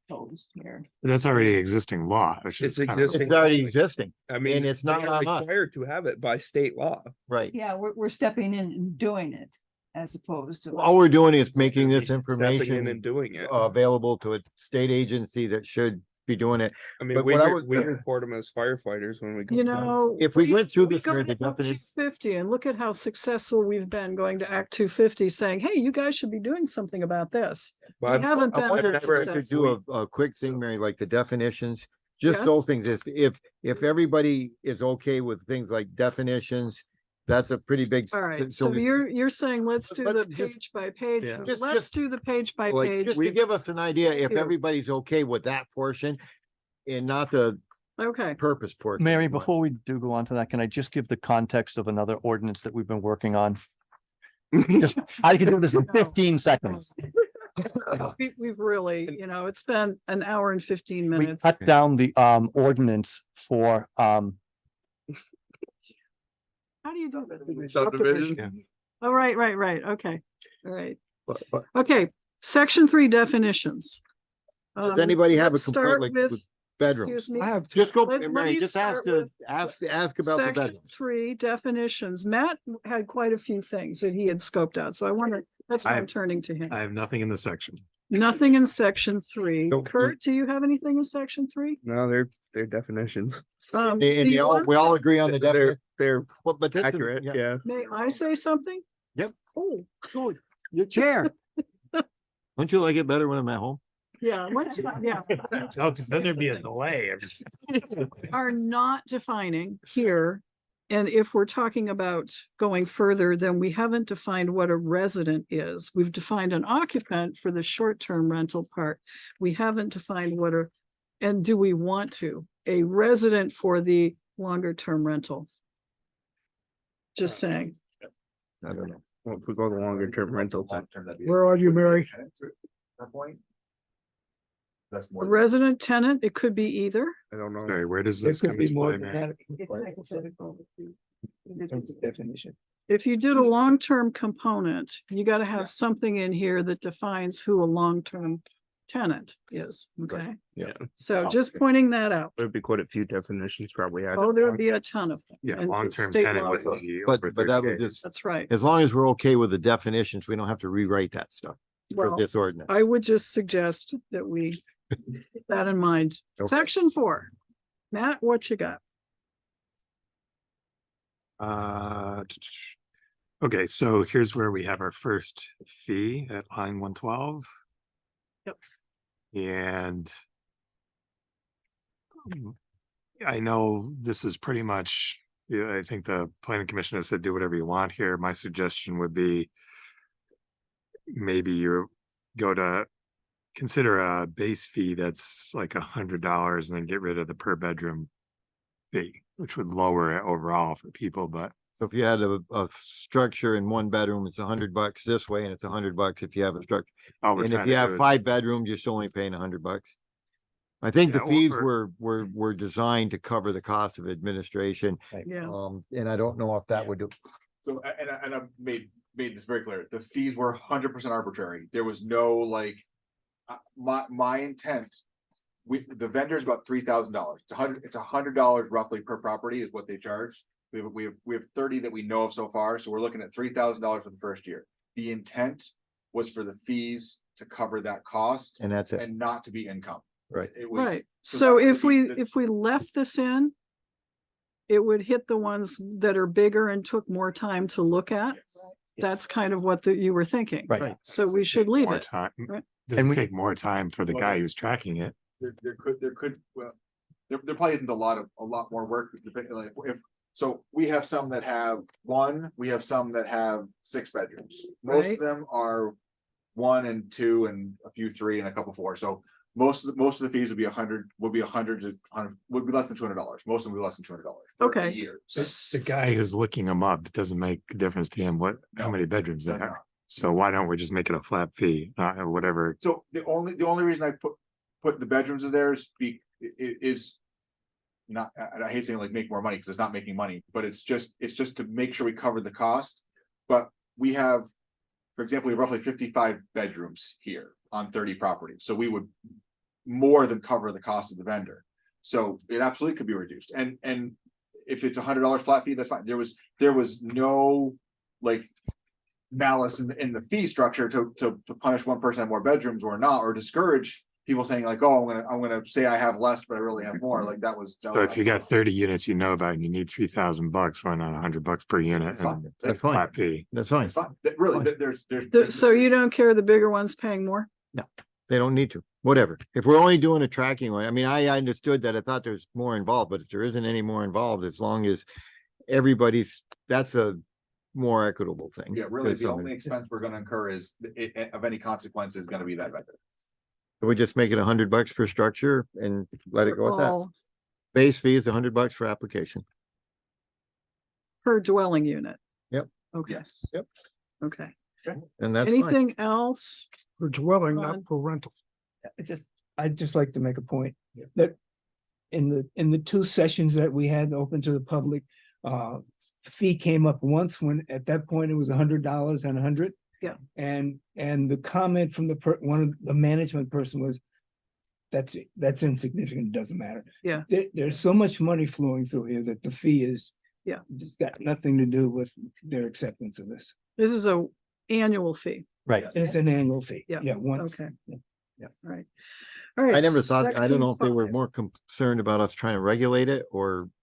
proposed here. That's already existing law, which is It's kind of- existing. it's already existing, I mean, it's they not are on us. required to have it by state law. right? Yeah, we're stepping in and doing it as opposed to. All we're doing is making this Stepping in information and doing it. available to a state agency that should be doing it. I mean, but we, what I re- was- we report them as firefighters when we go. You down. know. If we went through this, go Mary, to the definition- 250 and look at how successful we've been going to Act 250 saying, hey, you guys should be doing something about this. We But haven't I been wonder that if we could successful. do a quick thing, Mary, like the definitions, just Yes. those things. If everybody is okay with things like definitions, that's a pretty big. All right, so you're saying let's do Let's the just- page by page. Yeah. Let's do the page by Like, page. Just to give us an idea, if Here. everybody's okay with that portion and not the Okay, purpose portion. Mary, before we do go on to that, can I just give the context of another ordinance that we've been working on? Just, I can do this in 15 seconds. we've really, it's been an hour and 15 We minutes. cut down the ordinance for How do you do that? Subdivision. Oh, right. Okay, all right. But Okay, section 3 definitions. Does anybody have a let's complaint start like with- with bedrooms? Excuse me. I have Just go, Let Mary, me just ask start ask about the Section bedrooms. 3 definitions. Matt had quite a few things that he had scoped out, so I wonder, that's why I'm turning to him. I have nothing in the section. Nothing in section 3. So- Kurt, do you have anything in section 3? no, they're definitions. And do you want- we all agree on the definition. They're But this is- accurate, yeah. May I say something? Yep. Oh, Good. Your chair. Don't you like it better when I'm at home? yeah, yeah. Oh, because then there'd be a delay. Are not defining here. And if we're talking about going further, then we haven't defined what a resident is. We've defined an occupant for the short-term rental part. We haven't defined and do we want to, a resident for the longer-term rental? Just saying. I don't know. Well, if we go the longer term rental thing. Where are you, Mary? That's A more. resident tenant, it could be either. I don't know. Sorry, where does It this could come be into more play, than Mary? that. It's hypothetical. In terms of definition. If you did a long-term component, you gotta have something in here that defines who a long-term tenant is, okay? Yeah. So just pointing that out. There'd be quite a few definitions probably. added Oh, there'd on. be a ton of them. Yeah, And long-term state tenant law- would be But over that 30 was days. just, That's right. as long as we're okay with the definitions, we don't have to rewrite that stuff for Well, this ordinance. I would just suggest that we keep that in mind. Okay. Section 4. Matt, what you got? Okay, so here's where we have our first fee at line 112. Yep. And I know this is pretty much, I think the planning commission has said, do whatever you want here. My suggestion would be maybe you go to consider a base fee that's like $100 and then get rid of the per bedroom fee, which would lower it overall for people, but So if you had a structure in one bedroom, it's $100 this way, and it's $100 if you have a structure. all we're And trying if to you do have is- 5 bedrooms, you're still only paying $100. I think the Yeah, fees or- were designed to cover the cost of administration. Yeah. And I don't know if that would do. So, and I made this very clear, the fees were 100% arbitrary, there was no like. My intent, the vendor's about $3,000, it's $100 roughly per property is what they charge. We have 30 that we know of so far, so we're looking at $3,000 for the first year. The intent was for the fees to cover that cost And that's it. and not to be income. Right. It was. Right. so So that would if be we, the- if we left this in, it would hit the ones that are bigger and took more time to look at. That's kind of what you were thinking. Right. So we should leave More it. time. right. Does And it we- take more time for the Well, guy who's tracking it? There could, well, there probably isn't a lot more work, depending, like, if, so we have some that have one, we have some that have 6 bedrooms. Most Right. of them are 1 and 2 and a few 3 and a couple 4, so most of the fees would be 100, would be less than $200, most of them would be less than $200. for a Okay. year. The guy who's looking them up, it doesn't make a difference to him how No, many bedrooms they Does are. not. So why don't we just make it a flat fee, whatever? So the only reason I put the bedrooms in there is not, I hate saying like make more money, because it's not making money, but it's just to make sure we cover the cost. But we have, for example, we have roughly 55 bedrooms here on 30 properties, so we would more than cover the cost of the vendor. So it absolutely could be reduced, and if it's $100 flat fee, that's fine. There was no like malice in the fee structure to punish one person have more bedrooms or not, or discourage people saying like, oh, I'm gonna say I have less, but I really have more. Like that was. So if you got 30 units, you know about, and you need $3,000, why not $100 per unit It's fine. and That's fine. flat fee? That's fine. It's fine. Really, there's. So you don't care the bigger ones paying more? They don't need to, whatever. If we're only doing a tracking one, I mean, I understood that. I thought there's more involved, but if there isn't any more involved, as long as that's a more equitable thing. Yeah, really, Because the only expense we're gonna incur is of any consequence is gonna be that vendor. we just make it $100 per structure and let it go at that. All Base fee is $100 for application. per dwelling unit? Yep. Okay, Yes. okay. And that's fine. Anything else? Per dwelling, Ron? not per rental. I'd just like to make a point that in the 2 sessions that we had open to the public, fee came up once when at that point it was $100 and 100. Yeah. And the comment from one of the management person was, that's insignificant, doesn't matter. Yeah. There's so much money flowing through here that the fee is. Yeah. Just got nothing to do with their acceptance of this. This is a annual fee. Right. And it's an annual fee. Yeah. Yeah, one. Okay. Yeah. Right. All right. I never thought, I don't know if they were Section more concerned about us trying to regulate it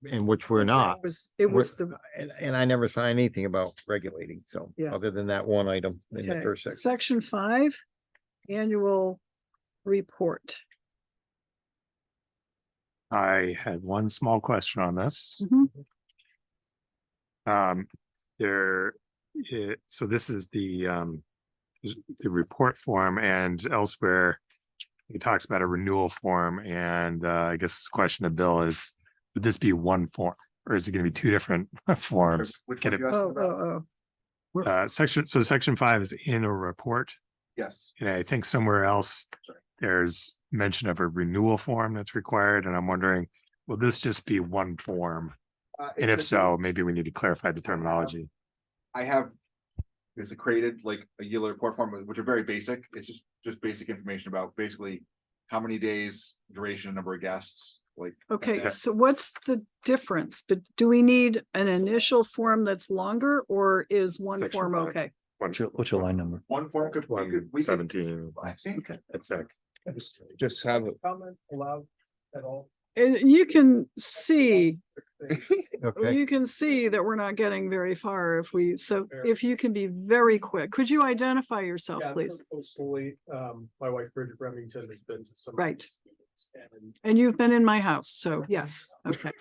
in which we're 5. not. It was the, And I never saw anything about regulating, so, Yeah. other than that one item in the okay, first section. section 5, annual report. I had one small question on this. Mhm. So this is the report form, and elsewhere it talks about a renewal form, and I guess this question to Bill is, would this be one form, or is it gonna be 2 different forms? Which Get one it- you asking about? Section 5 is in a report, Yes. and I think somewhere else there's mention of a renewal form that's required, and I'm wondering, will this just be one form? And if so, maybe we need to clarify the terminology. I have. It's created like a yearly report form, which are very basic. It's just basic information about basically how many days, duration, number of guests, like. Okay, that's- so what's the difference? But do we need an initial form that's longer, or is one Section form 5. okay? What's your line number? One form could, we could. 117, Okay. that's it. Just have it. Comment allowed at all? And you can see, Okay, you can see that we're not getting very far so if you can be very quick, could you identify yourself, please? Personally, my wife Bridget Remington has been to some. Right. of these meetings, and And you've been in my house, so yes, okay.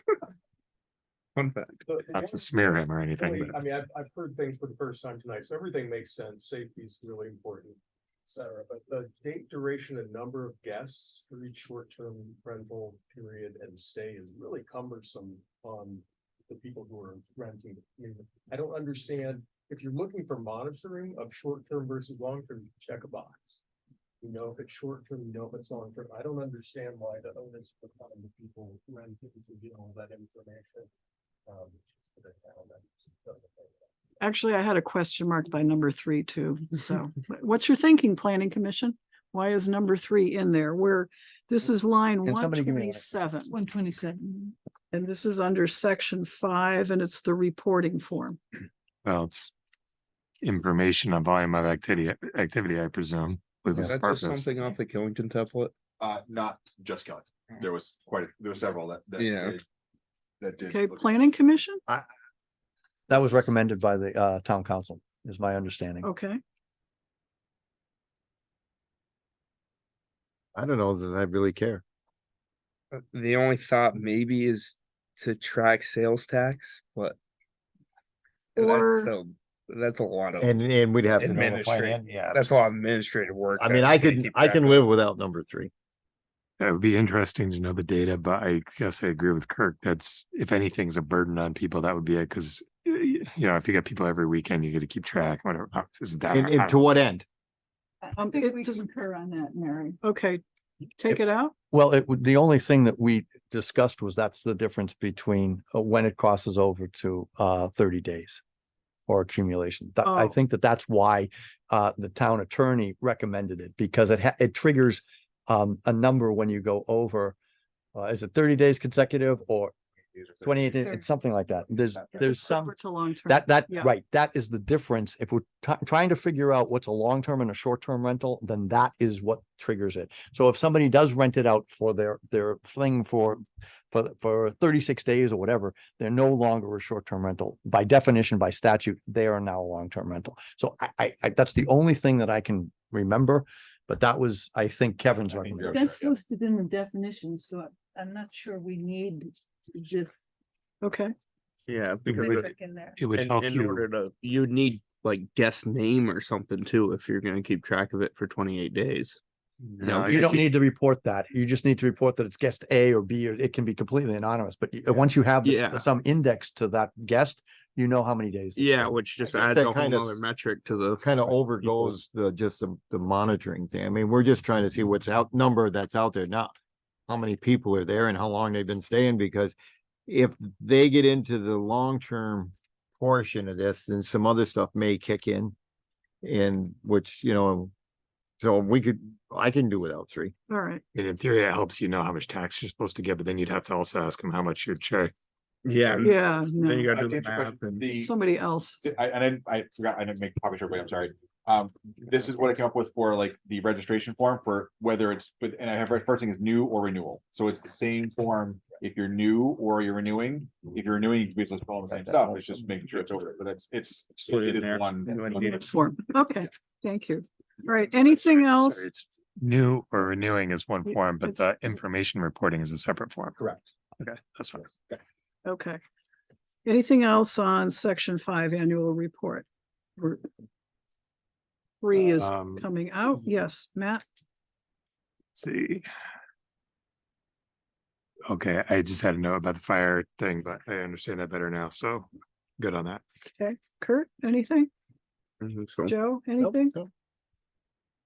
Fun fact. Not to smear him or anything, really, but- I mean, I've heard things for the first time tonight, so everything makes sense. Safety is really important, et cetera. But the date, duration, and number of guests for each short-term rental period and stay is really cumbersome on the people who are renting. I mean, I don't understand, if you're looking for monitoring of short-term versus long-term, check a box. You know if it's short-term, you know if it's long-term. I don't understand why the owners of the people renting to get all that information. For the town, that doesn't make sense. Actually, I had a question mark by number 3 too, so what's your thinking, planning commission? Why is number 3 in there? This is line Can somebody give me 127. 127. And this is under section 5, and it's the reporting form. Well, it's information on volume of activity, I presume. With Is this that just purpose. something off the Killington template? Not just Kelly. There was several that. Yeah. that did. Okay, look at planning commission? That was That's- recommended by the town council, is my understanding. Okay, I don't know that I really care. The only thought maybe is to track sales tax, but Or- that's a lot of And we'd have to notify administrative. them, yeah. That's a lot of administrative work. I mean, that I we gotta can, keep I track can of. live without number 3. That would be interesting to know the data, but I guess I agree with Kirk. That's, if anything's a burden on people, that would be it. Cause you know, if you got people every weekend, you got to keep track, whatever. Is that? And to what end? I think it we doesn't- concur on that, Mary. okay, take it out? Well, the only thing that we discussed was that's the difference between when it crosses over to 30 days or accumulation. I Oh. think that's why the town attorney recommended it, because it triggers a number when you go over. Is it 30 days consecutive or 28 days? It's something like that. There's some. Over to long-term. That, Yeah. right, that is the difference. If we're trying to figure out what's a long-term and a short-term rental, then that is what triggers it. So if somebody does rent it out for their thing for 36 days or whatever, they're no longer a short-term rental. By definition, by statute, they are now a long-term rental. So I that's the only thing that I can remember, but that was, I think, Kevin's I think you're recommendation. That's listed in the definitions, so I'm not sure we need this Okay, Yeah, because metric in there. It would help in you. order to, you'd need like guest name or something too, if you're gonna keep track of it for 28 days. No, You if don't need to report that. You just need to report that it's guest A or B, or it can be completely anonymous, but once you have Yeah. some index to that guest, you know how many days. they Yeah, spent. which just I guess adds that a whole kind of nother metric to the. Kind of overgoes the monitoring thing. I mean, we're just trying to see what's number that's out there now. How many people are there and how long they've been staying, because if they get into the long-term portion of this, then some other stuff may kick in. And which, so I can do without 3. all right. in theory, it helps you know how much tax you're supposed to give, but then you'd have to also ask them how much you'd check. Yeah. Yeah, Then you no, gotta To do the answer your math question, and. the- somebody else. I forgot, I didn't make a copy for everybody, I'm sorry. This is what I came up with for like the registration form for whether it's with, and I have read first thing is new or renewal. So it's the same form if you're new or you're renewing. If you're renewing, you can basically follow the same stuff. It's just making sure it's over, but it's Put it in it is there. one. You wouldn't one- need it. Form, okay, thank you. All right, anything Sorry, else? It's new or renewing is one Yeah, form, but it's- the information reporting is a separate form. Correct. Okay, that's fine. Okay. Anything else on section 5 annual report? 3 is Um, coming out. Yes, Matt? Let's see. Okay, I just had a note about the fire thing, but I understand that better now, so good on that. Okay, Kurt, anything? So, Joe, anything?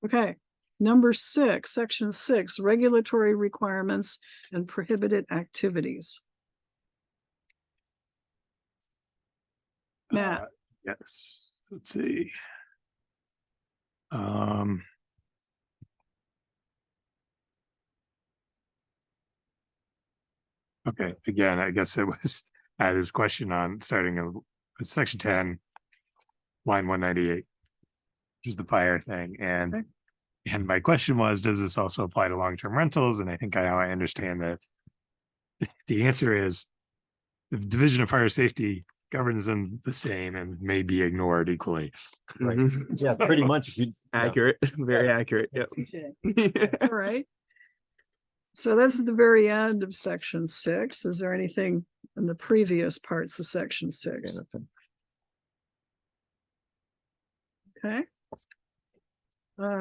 Okay, number 6, section 6, regulatory requirements and prohibited activities. Matt, Yes, let's see. Okay, again, I guess it was, I had this question on starting of section 10, line 198, which is the fire thing, and Okay. and my question was, does this also apply to long-term rentals? And I think I understand that the answer is the Division of Fire Safety governs them the same and may be ignored equally. Right. mhm. Yeah, pretty much. Accurate, very accurate, yep. all right. So that's at the very end of section 6. Is there anything in the previous parts of section 6? Okay.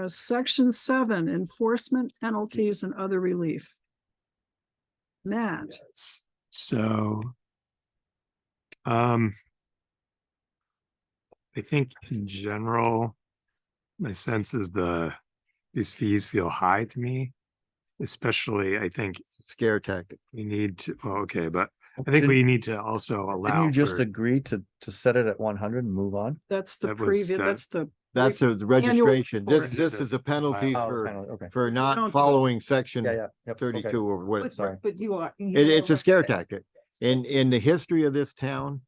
Section 7, enforcement penalties and other relief. Matt, Yes. So, I think in general, my sense is these fees feel high to me. Especially, I think Scare tactic. we need to, okay, but I think we need to also Didn't allow you just for, agree to set it at 100 and move on? that's the That was previous, the- that's the. That's the registration. report. This is a penalty Oh, for, kind of, okay. for Don't not do it. following section Yeah, yeah. Yep, okay. 32 or what, sorry. But you are. It's a scare tactic. In the history of this town,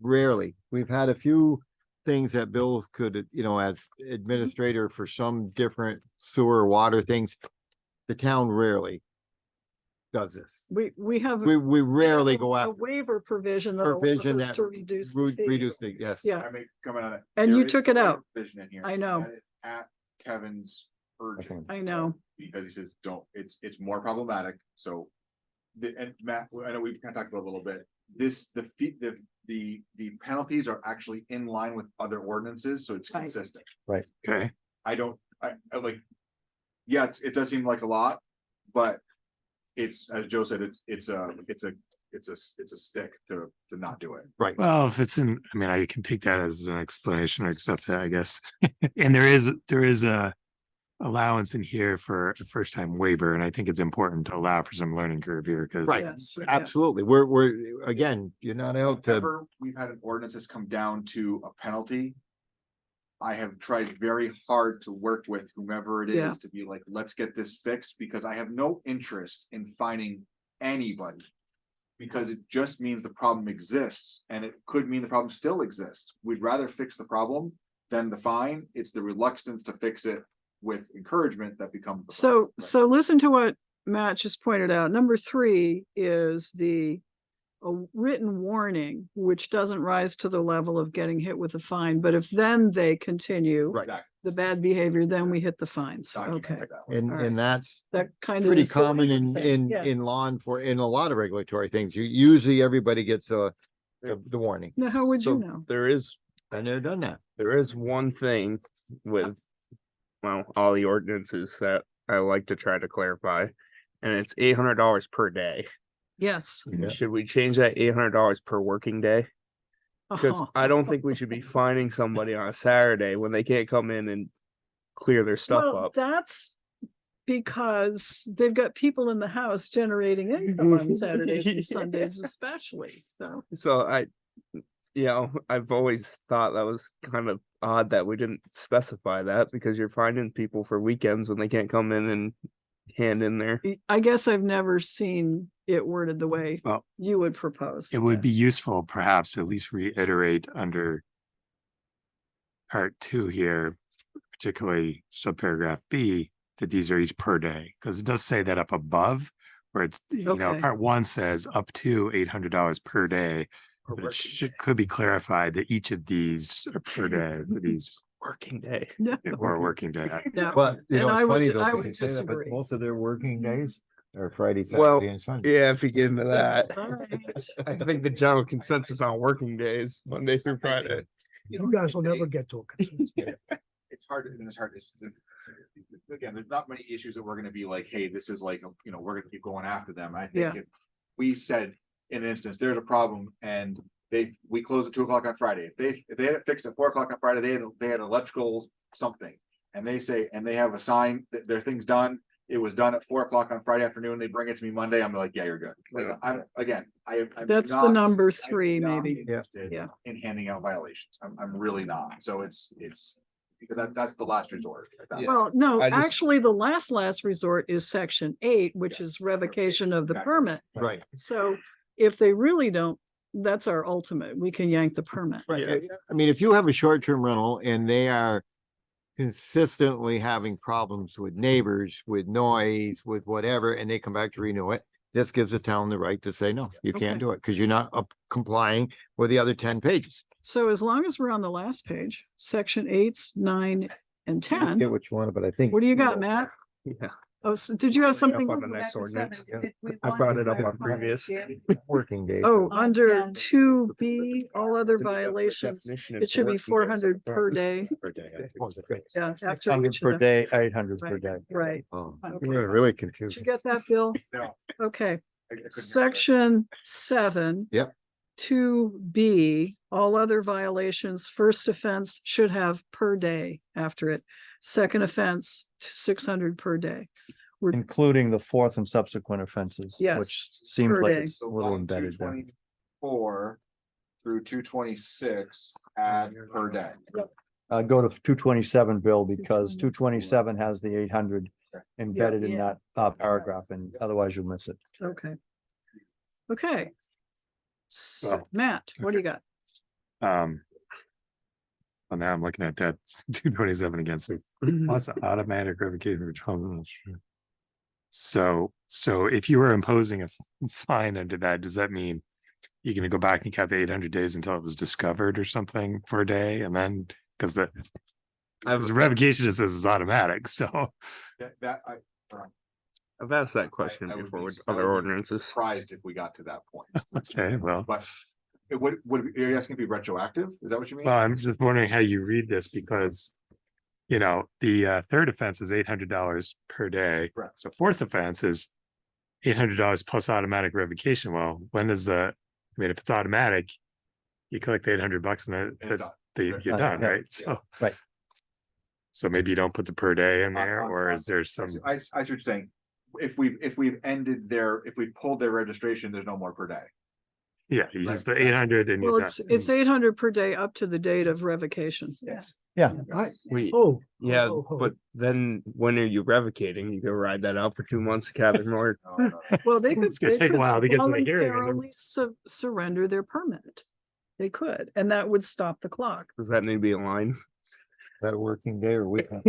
rarely, we've had a few things that Bill could, as administrator for some different sewer water things. The town rarely does this. We have. We rarely a- go A after. waiver provision that allows Provision us that to reduce the fee. Reduce the, yes. Yeah, I may comment on it. And There you is took it no out. Vision in here. I know. That is at Kevin's urging. I know. Because he says, don't, it's more problematic, so. And Matt, I know we've kind of talked about it a little bit, the fee, the penalties are actually in line with other ordinances, so it's Right. consistent. Okay, I like. Yeah, it does seem like a lot, but it's, as Joe said, it's a stick to not do it. Right. well, if it's in, I mean, I can take that as an explanation or accept that, I guess. And there is a allowance in here for a first time waiver, and I think it's important to allow for some learning curve here, because Right. Yes, yeah. Absolutely. We're, again, you're not out to, Whenever we've had an ordinance that's come down to a penalty. I have tried very hard to work with whomever it Yeah. is to be like, let's get this fixed, because I have no interest in finding anybody. Because it just means the problem exists, and it could mean the problem still exists. We'd rather fix the problem than the fine. It's the reluctance to fix it with encouragement that becomes. the problem. So listen to what Matt just pointed out. Number 3 is a written warning, which doesn't rise to the level of getting hit with a fine, but if then they continue right. Exactly. the bad behavior, then we hit the fines. Document Okay, it that way. And, All right. and that's that kind of. pretty is the common waiver in, thing. Yeah. in law in a lot of regulatory things. Usually everybody gets the warning. Now, how would you So know? there is, I never done that. there is one thing with, well, all the ordinances that I like to try to clarify, and it's $800 per day. Yes. Yeah. Should we change that $800 per working day? Because Uh-huh. I don't think we should be fining somebody on a Saturday when they can't come in and clear their stuff Well, up. that's because they've got people in the house generating income on Saturdays and Sundays especially, so. So I've always thought that was kind of odd that we didn't specify that, because you're finding people for weekends when they can't come in and hand in there. I guess I've never seen it worded the way Well, you would propose. it would be useful perhaps to at least reiterate under part 2 here, particularly subparagraph B, that these are each per day, because it does say that up above, where it's, you know, Okay. part 1 says up to $800 per day. But it could be clarified that each of these are per day for these Working day. No, or working day. no. But you And know, I it's would- funny though, I 'cause would they say that, but disagree. most of their working days are Friday, Well, Saturday and Sunday. Yeah, if you get into that. All right. I think the general consensus on working days, Monday through Friday. You guys will never get to a consensus. It's hard, and it's hard, again, there's not many issues that we're gonna be like, hey, this is like, you know, we're gonna keep going after them. I Yeah. think if we said, in an instance, there's a problem and we close at 2 o'clock on Friday. If they had it fixed at 4 o'clock on Friday, they had electrical something. And they say, and they have a sign that their thing's done, it was done at 4 o'clock on Friday afternoon, they bring it to me Monday, I'm like, yeah, you're good. Like, I'm That's the not- number I'm 3, not maybe. interested Yeah. In handing out violations. I'm really not. So it's because that's the last resort. Well, no, I just- actually, the last resort is section 8, which is revocation of the Exactly. permit. Right, So if they really don't, that's our ultimate. We can yank the permit. right. Yes. I mean, if you have a short-term rental and they are consistently having problems with neighbors, with noise, with whatever, and they come back to renew it, this gives the town the right to say, no, you Okay. can't do it because you're not complying with the other 10 pages. So as long as we're on the last page, section 8, 9, and 10, Get what you want, but I think. what do you got, Matt? Yeah. Oh, so did you have something? on the next ordinance. Did we I want brought to it up on clarify previous. again? Working days. Oh, under Yeah. 2B, all other violations, Definition of it should be working days. 400 per day. Per day. Yeah. after 600 each of per the- day, 800 per Right. day. Right. Oh, Okay. you're really Did you confused. get that, Bill? No. Okay. I couldn't hear that. Section 7. Yep. 2B, all other violations, first offense should have per day after it. Second offense, 600 per day. Including the fourth and subsequent offenses. Yes, Which seems per like day. it's a little embedded there. 224 through 226 add per day. Go to 227, Bill, because 227 has the 800 embedded in Yeah. that paragraph, and otherwise you'll miss it. Okay. Okay. So, Well, Matt, what do you got? Well, now I'm looking at that 227 again, so plus automatic revocation for 12 months. So So if you were imposing a fine under that, does that mean you're gonna go back and count the 800 days until it was discovered or something per day? And then, because the revocation just says it's automatic, so. I've asked that question I would before be- with I other would be ordinances. Surprised if we got to that point, Okay, well, but it would, are you asking to be retroactive? Is that what you mean? well, I'm just wondering how you read this because, you know, the third offense is $800 per day. Correct. So fourth offense is $800 plus automatic revocation. Well, when is the, I mean, if it's automatic, you collect the $800 and it's that's done. you're Yeah, done, yeah, right? So. right. So maybe you don't put the per day in On- there, on- or on- is there some, I see what you're saying. If we've ended their, if we pulled their registration, there's no more per day. yeah, you use the Right. 800 and Well, you're done. it's 800 per day up to the date of revocation. Yes. Yeah, Wait, Oh. yeah, oh, oh, but then when are you revocating? You can ride that out for 2 months, cabin more. No, no, no. Well, they could, It's gonna they take a could while to get to the hearing and then- voluntarily surrender their permit. They could, and that would stop the clock. Does that need to be a line? That a working day or weekend?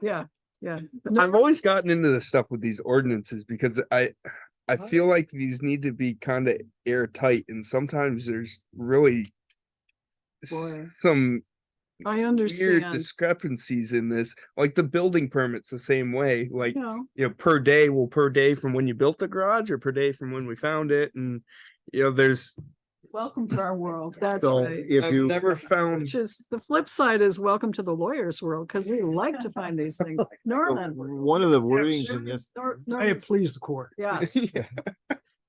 Yeah, yeah. I've always gotten into this stuff with these ordinances because I feel like these need to be kind of airtight, and sometimes there's really Boy. some I weird understand. discrepancies in this. Like the building permits the same way. Like, You know, per day, well, per day from when you built the garage or per day from when we found it, and there's welcome to our world. That's So right. if I've you, never found. Which is, the flip side is welcome to the lawyer's world, because we like to find these things. Norman. one of the wordings in this, May it please the court. Yes. Yeah.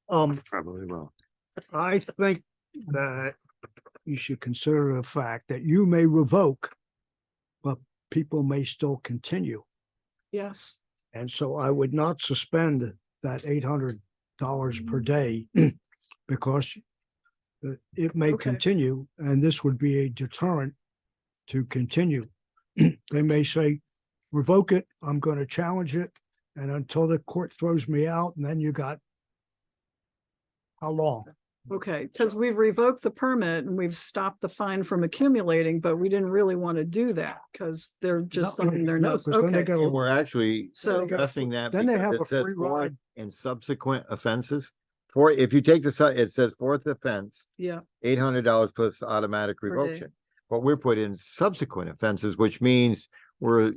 Probably will. I think that you should consider the fact that you may revoke, but people may still continue. Yes. And so I would not suspend that $800 per day because it may Okay. continue, and this would be a deterrent to continue. They may say, revoke it, I'm going to challenge it, and until the court throws me out, and then you got how long? Okay, because we've revoked the permit and we've stopped the fine from accumulating, but we didn't really want to do that because they're just No, on their no, nose. 'cause then they Okay. gotta- we're actually So- discussing that Then they because have it a says free fourth ride. and subsequent offenses. For, if you take it says fourth offense, Yeah, $800 plus automatic Per day. revocation. But we're put in subsequent offenses, which means we're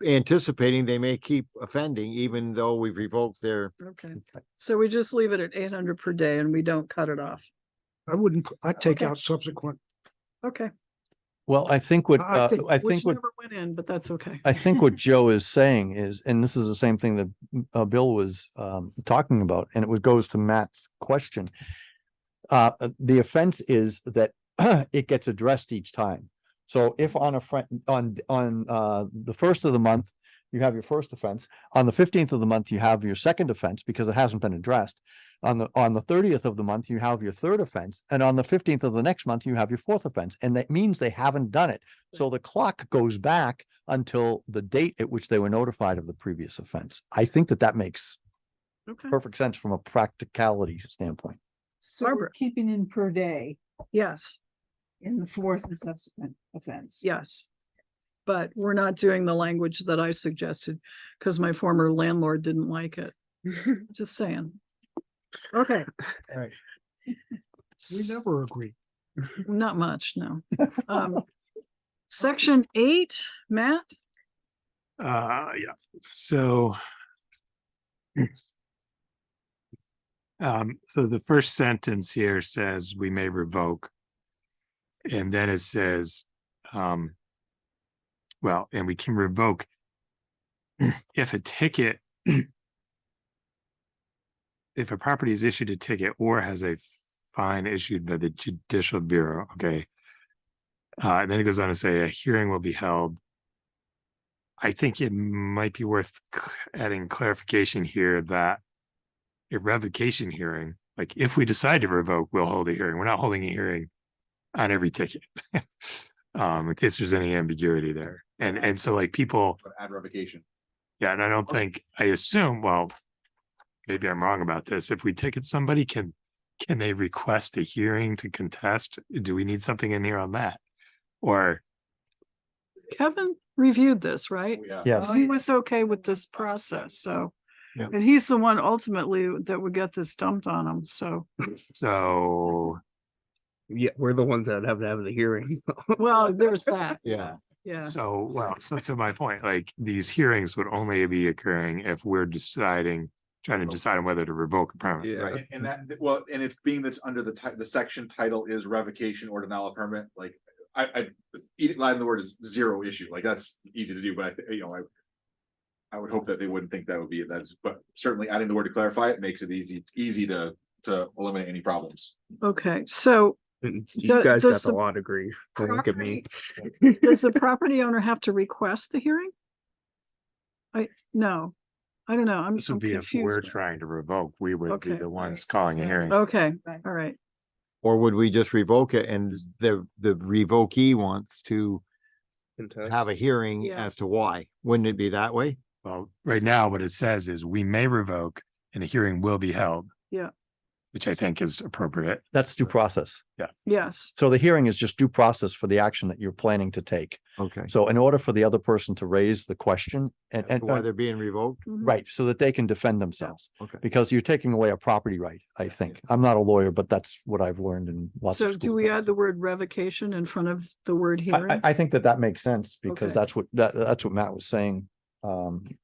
anticipating they may keep offending even though we've revoked their. okay. So we just leave it at 800 per day and we don't cut it off. I wouldn't, I'd take Okay. out subsequent. Okay. well, I think what, I think- I Which think what, never went in, but that's okay. I think what Joe is saying is, and this is the same thing that Bill was talking about, and goes to Matt's question. The offense is that it gets addressed each time. So if on the first of the month, you have your first offense, on the 15th of the month, you have your second offense because it hasn't been addressed. On the 30th of the month, you have your third offense, and on the 15th of the next month, you have your fourth offense, and that means they haven't done it. So the clock goes back until the date at which they were notified of the previous offense. I think that makes Okay. perfect sense from a practicality standpoint. So we're Barbara. keeping in per day Yes, in the fourth and subsequent offense. yes. But we're not doing the language that I suggested because my former landlord didn't like it. Just saying. Okay. All right. We never agree. Not much, no. Section 8, Matt? Yeah, so. So the first sentence here says we may revoke. And then it says, well, and we can revoke if a ticket, if a property is issued a ticket or has a fine issued by the Judicial Bureau, okay. And then it goes on to say a hearing will be held. I think it might be worth adding clarification here that a revocation hearing, like if we decide to revoke, we'll hold a hearing. We're not holding a hearing on every ticket. In case there's any ambiguity there. And so like people, Add revocation. yeah, and I assume, well, maybe I'm wrong about this. If we ticket somebody, can they request a hearing to contest? Do we need something in here on that? Or Kevin reviewed this, right? Oh, yeah. Yes. He was okay with this process, so And he's the one ultimately that would get this dumped on him, so. So, Yeah, we're the ones that have to have the hearing. Well, there's that. Yeah. Yeah, so to my point, like these hearings would only be occurring if we're trying to decide on whether to revoke a permit. Yeah. Right, and that, well, and it's being that's under the section title is revocation or denial of permit, like, adding the word is zero issue, like, that's easy to do, but I would hope that they wouldn't think that would be, but certainly adding the word to clarify it makes it easy to eliminate any problems. okay, so You guys does got the the law degree. Don't look at me. does the property owner have to request the hearing? No, I don't know, I'm This would be if we're confused. trying to revoke, we would be Okay. the ones calling a hearing. Okay, all right, Or would we just revoke it and the revokee wants to Contest. have a hearing Yeah. as to why? Wouldn't it be that way? Well, right now, what it says is we may revoke and a hearing will be held. Yeah. Which I think is appropriate. That's due process. yes, So the hearing is just due process for the action that you're planning to take. Okay. So in order for the other person to raise the question and Why they're being revoked? Mhm. right, so that they can defend themselves, Okay. because you're taking away a property right, I think. I'm not a lawyer, but that's what I've learned in lots of so do schools. we add the word revocation in front of the word hearing? I think that makes sense because Okay. that's what Matt was saying.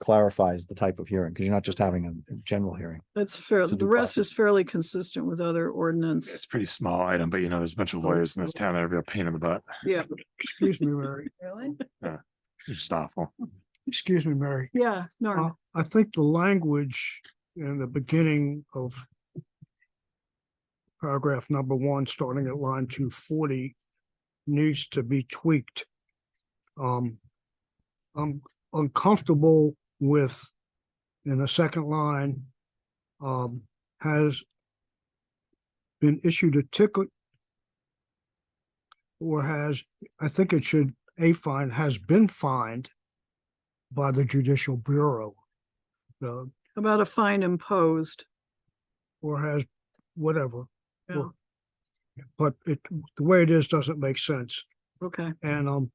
Clarifies the type of hearing, because you're not just having a general hearing. That's fair, It's a the due rest is fairly consistent with other ordinance, It's a pretty small item, but there's a bunch of lawyers in this town that are a real pain in the butt. yeah, Excuse me, Mary. Really? It's just awful. Excuse me, Mary. yeah, Norm, I think the language in the beginning of paragraph number 1, starting at line 240, needs to be tweaked. I'm uncomfortable with, in the second line, has been issued a ticket or I think it should, a fine has been fined by the Judicial Bureau. about a fine imposed, Or has whatever. yeah, But the way it is doesn't make sense. okay, And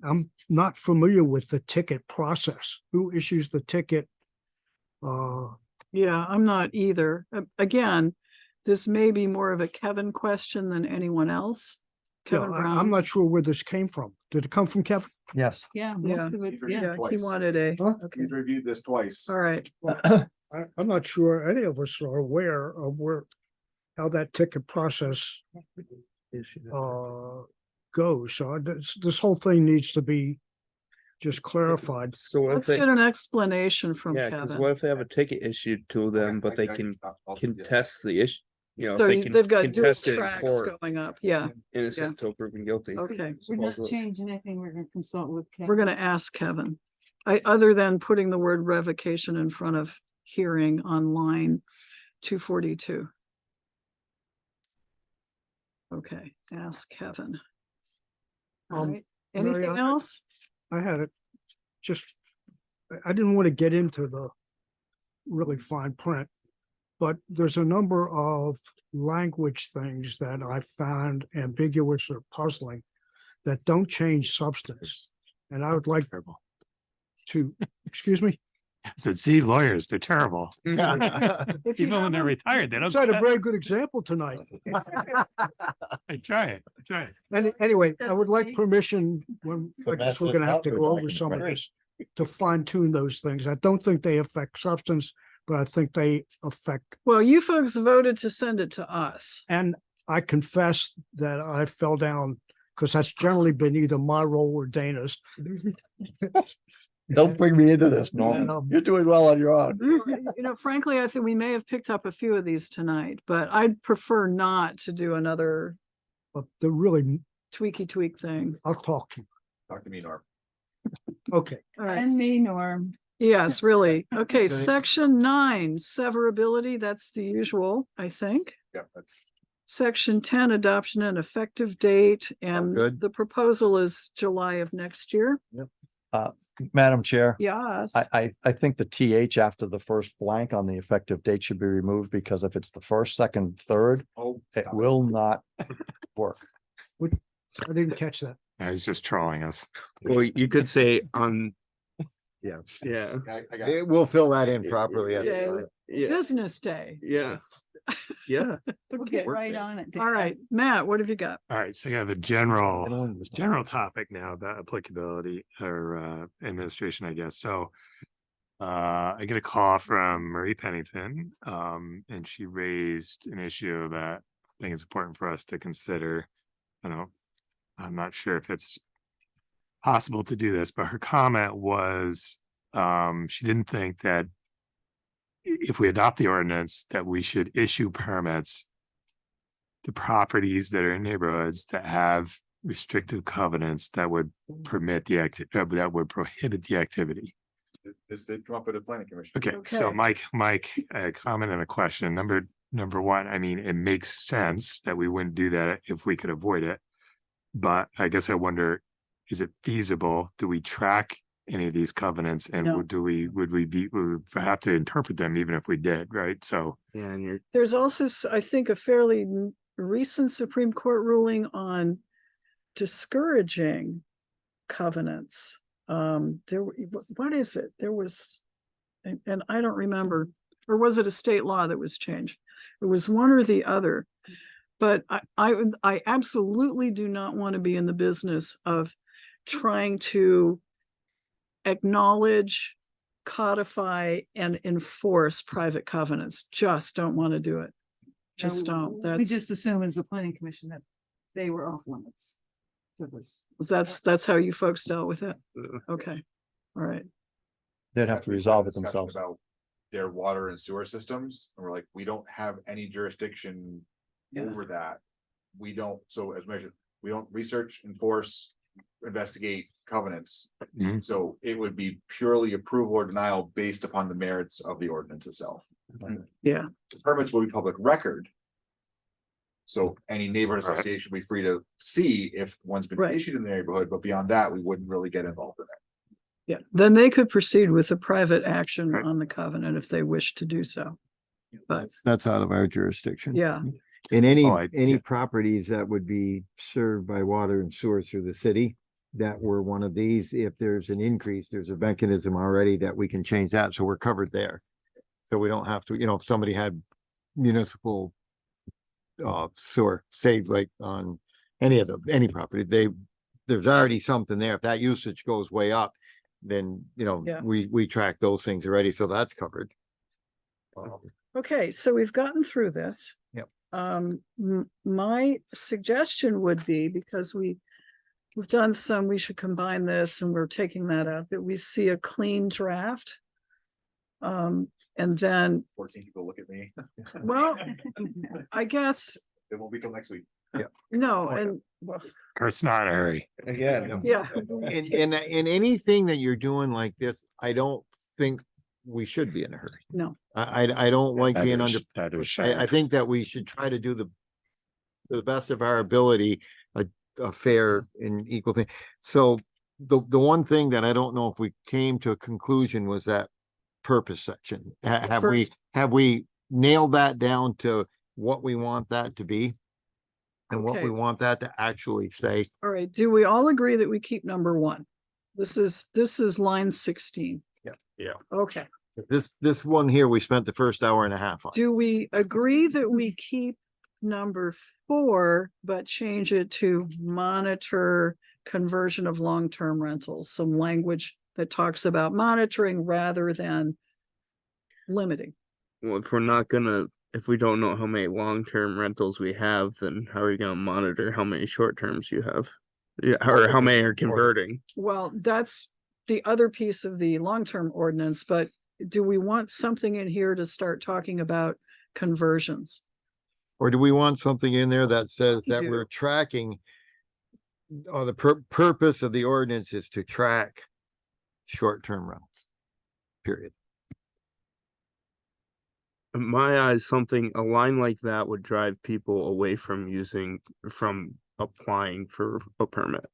I'm not familiar with the ticket process. Who issues the ticket? yeah, I'm not either. Again, this may be more of a Kevin question than anyone else. Kevin Brown. I'm not sure where this came from. Did it come from Kevin? Yes. Yeah, Yeah. most of it, You've yeah. Yeah, he twice. wanted a, Huh? okay, He's reviewed this twice. all right, I'm not sure any of us are aware of how that ticket process goes. So this whole thing needs to be just clarified. So what if let's they, get an explanation from yeah, because Kevin. what if they have a ticket issued to them, but they can I'll- contest the issue? You know, So if they can they've got dual contest it in tracks court, going up, yeah, innocent till proven guilty. okay. We're not Supposedly. changing anything, we're gonna consult with. We're gonna ask Kevin. Other than putting the word revocation in front of hearing on line 242. Okay, ask Kevin. All right, Mary, anything I- else? I had it just, I didn't want to get into the really fine print, but there's a number of language things that I found ambiguous or puzzling that don't change substance. And I would like to, excuse me? I said, see, lawyers, they're terrible. If you Even when they're haven't- retired, they don't. It's had a very good example tonight. I try it. Anyway, I Doesn't would like change. permission when, I guess we're mess gonna this have up to is go I over can some of print. this to fine tune those things. I don't think they affect substance, but I think they affect, Well, you folks voted to send it to us. and I confess that I fell down because that's generally been either my role or Dana's. Don't bring me into this, And, Norm. You're doing well on your own. Frankly, I think we may have picked up a few of these tonight, but I'd prefer not to do another But they're really, tweak thing. I'll talk to you. Talk to me, Norm. Okay. All right. And me, Norm. Yes, really. Okay, section 9, severability, that's the usual, I think. Yeah, that's. Section 10, adoption and effective date, and good. the proposal is July of next year. Madam Chair. Yes. I think the TH after the first blank on the effective date should be removed, because if it's the first, second, third, Oh, it stop. will not work. I didn't catch that. I was just trolling us. Or you could say on, Yeah. yeah, I got it. We'll fill that in properly. at the Yeah. time. yeah, Business day. yeah, yeah. We'll get right on it. All right, Matt, what have you got? All right, so you have a general topic now about applicability or administration, I guess. So I get a call from Marie Pennington, and she raised an issue that I think is important for us to consider. I'm not sure if it's possible to do this, but her comment was she didn't think that if we adopt the ordinance that we should issue permits to properties that are in neighborhoods that have restrictive covenants that would permit the that would prohibit the activity. This did come up at a planning commission. Okay, so Okay. Mike, a comment and a question. Number one, I mean, it makes sense that we wouldn't do that if we could avoid it. But I guess I wonder, is it feasible? Do we track any of these covenants and No. would we have to interpret them even if we did, right? So Yeah, and you're, There's also, I think, a fairly recent Supreme Court ruling on discouraging covenants. What is it? There was, and I don't remember, or was it a state law that was changed? It was one or the other. But I absolutely do not want to be in the business of trying to acknowledge, codify, and enforce private covenants. Just don't want to do it. Just don't. We That's just assume as a planning commission that they were off limits to this. that's how you folks dealt with it. Okay. All right. They'd have to We've had resolve it discussion themselves. About their water and sewer systems, and we're like, we don't have any jurisdiction Yeah. over that. We don't, so as measured, we don't research, enforce, investigate covenants. Mhm. So it would be purely approval or denial based upon the merits of the ordinance itself. Yeah. The permits will be public record. So any neighborhood Right. association will be free to see if one's been Right. issued in the neighborhood, but beyond that, we wouldn't really get involved in it. Yeah. Then they could proceed with a private action Right. on the covenant if they wish to do so. But That's out of our jurisdiction. yeah, In any Oh, yeah. properties that would be served by water and sewer through the city, that were one of these, if there's an increase, there's a mechanism already that we can change that, so we're covered there. So we don't have to, if somebody had municipal sewer, say like on any property, there's already something there. If that usage goes way up, then, Yeah. we track those things already, so that's covered. okay, so we've gotten through this. Yep. My suggestion would be, because we've done some, we should combine this and we're taking that out, that we see a clean draft. And then, 14 people look at me. well, I guess, It won't be till next week. no, and, well, it's not a hurry. again, yeah, And anything that you're doing like this, I don't think we should be in a hurry. no, I don't like being under, That is I think that we should try to do to the best of our ability, a fair and equal thing. So the one thing that I don't know if we came to a conclusion was that purpose section. Have we nailed that down to what we want that to be? And what we Okay. want that to actually say? all right, do we all agree that we keep number 1? This is line 16. Yeah. Okay. This one here, we spent the first hour and a half on. Do we agree that we keep number 4, but change it to monitor conversion of long-term rentals? Some language that talks about monitoring rather than limiting. well, if we don't know how many long-term rentals we have, then how are you gonna monitor how many short-terms you have? Yeah, or how many are converting? Well, that's the other piece of the long-term ordinance, but do we want something in here to start talking about conversions? Or do we want something in there that says We that do. we're tracking? Or the purpose of the ordinance is to track short-term rentals. Period. In my eyes, a line like that would drive people away from applying for a permit.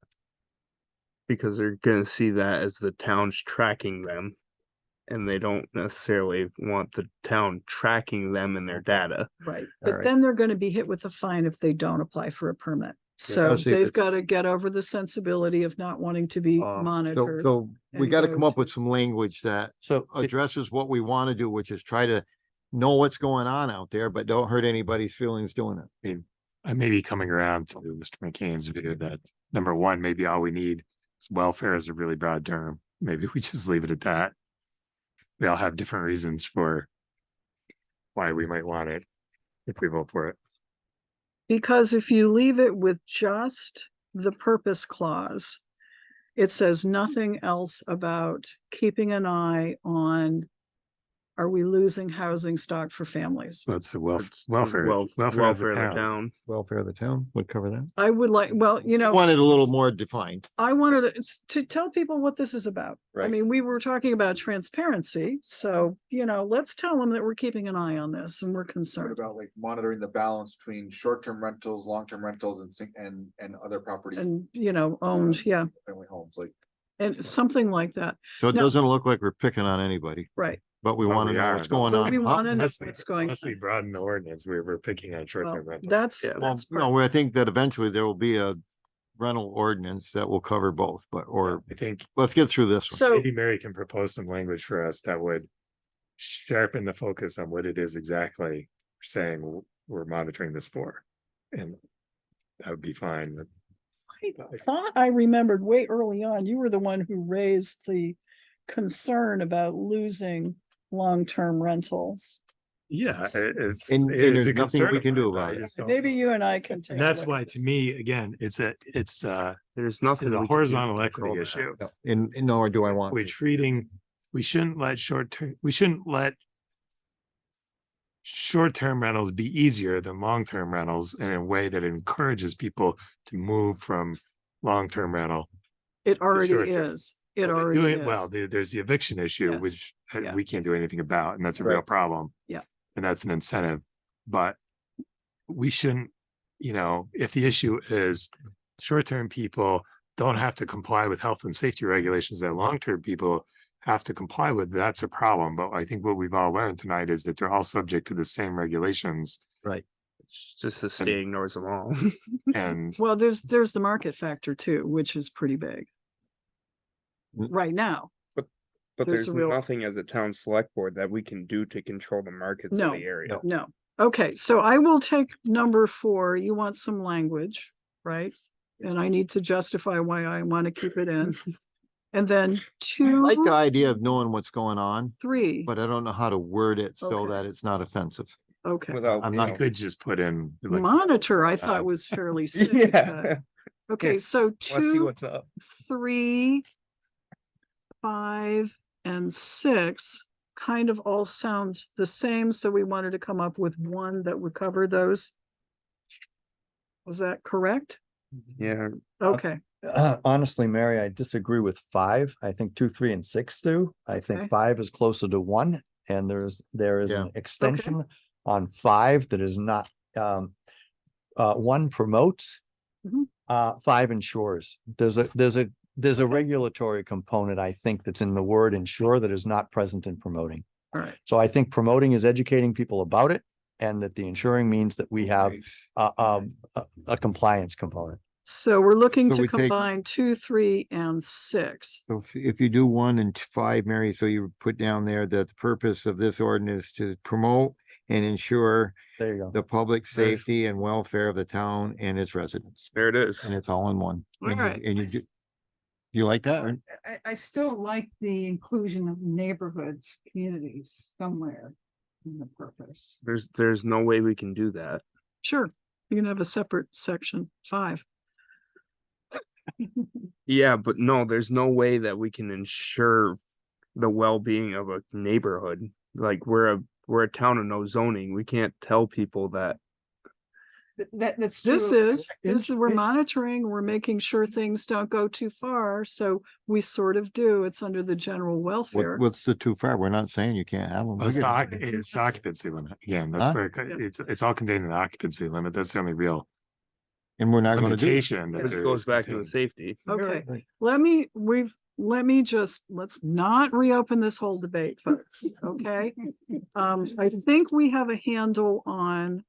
Because they're gonna see that as the town's tracking them. And they don't necessarily want the town tracking them in their data. Right, All but right. then they're gonna be hit with a fine if they don't apply for a permit. So Especially if they've it- got to get over the sensibility of not wanting to be So, monitored. so we and gotta go come up to- with some language that So addresses what we want to do, which is try to know what's going on out there, but don't hurt anybody's feelings doing it. I may be coming around to Mr. McCain's view that number one, maybe all we need is welfare is a really broad term. Maybe we just leave it at that. We all have different reasons for why we might want it if we vote for it. Because if you leave it with just the purpose clause, it says nothing else about keeping an eye on, are we losing housing stock for families? So it's the It's welfare, welfare of the welfare of the town. town. Welfare of the town would cover that. I would like, well, you know, Want it a little more defined. I wanted to tell people what this is about. I Right. mean, we were talking about transparency, so, you know, let's tell them that we're keeping an eye on this and we're What concerned. about like monitoring the balance between short-term rentals, long-term rentals and other property? And, you know, owned, yeah, Family homes, like. and something like that, So it No. doesn't look like we're picking on anybody, right? but we Well, want to we know are, what's but- going But on. we Huh? want to know Unless what's going unless we on. broaden the ordinance, we're picking on Well, short-term rental. that's, Yeah. Well, that's part. no, I think that eventually there will be a rental ordinance that will cover both, but, or I think let's get through this one. So, maybe Mary can propose some language for us that would sharpen the focus on what it is exactly we're saying we're monitoring this for. And that would be fine. I thought I remembered way early on, you were the one who raised the concern about losing long-term rentals. Yeah, it's. And it is there's the nothing we concern can of do mine, about I it. just don't Maybe know. you and I can take. And that's a look why, at to this. me, again, it's a There's nothing. it's a we can do to horizontal control equity that. issue. And nor do I want We're to. treating, we shouldn't let short-term rentals be easier than long-term rentals in a way that encourages people to move from long-term rental. It already short-term. is. It Well, they're already doing- is. Well, there's the eviction issue, Yes. which Yeah. we can't do anything about, and that's a real Right. problem. Yeah. And that's an incentive, but we shouldn't, if the issue is short-term people don't have to comply with health and safety regulations that long-term people have to comply with, that's a problem. But I think what we've all learned tonight is that they're all subject to the same regulations Right. It's just the state ignores them all. and Well, there's the market factor too, which is pretty big. Right now. But There's there's a real- nothing as a town select board that we can do to control the markets No, of the area. No. Okay, so I will take number 4. You want some language, right? And I need to justify why I want to keep it in. And then I like the 2, idea of knowing what's going on, 3. but I don't know how to word it so Okay. that it's not offensive. Okay. Without, I'm you not know- I could just put in. like, Monitor, I thought was fairly safe. Yeah. Okay, so Let's see 2, what's up. 3, 5, and 6 kind of all sound the same, so we wanted to come up with one that would cover those. Was that correct? Yeah. Okay, Honestly, Mary, I disagree with 5. I think 2, 3, and 6 do. I think Okay. 5 is closer to 1, and there is Yeah. an extension on 5 that is not, 1 promotes. Mhm. 5 ensures. There's a regulatory component, I think, that's in the word ensure that is not present in promoting. all right. So I think promoting is educating people about it, and that the ensuring means that we have a compliance component. So we're looking So to we take- combine 2, 3, and 6. So if you do 1 and 5, Mary, so you put down there that the purpose of this ordinance is to promote and ensure There you go. the public safety and welfare of the town and its residents. There it is. And it's all in one. All And you- right. And you like that? or- I still like the inclusion of neighborhoods, communities somewhere in the purpose. There's no way we can do that. Sure, you can have a separate section 5. Yeah, but no, there's no way that we can ensure the well-being of a neighborhood. Like we're a town of no zoning. We can't tell people that. That's This true. is, we're monitoring, we're making sure things don't go too far, so we sort of do, it's under the general welfare. What's the too far? We're not saying you can't have them. It's the it's the occupancy limit. Again, that's Huh? where it's all contained in the occupancy limit. That's the only real And we're not gonna do. limitation. that It there goes is back to the contained. safety. Okay, Right. let's not reopen this whole debate, folks, okay? I think we have a handle on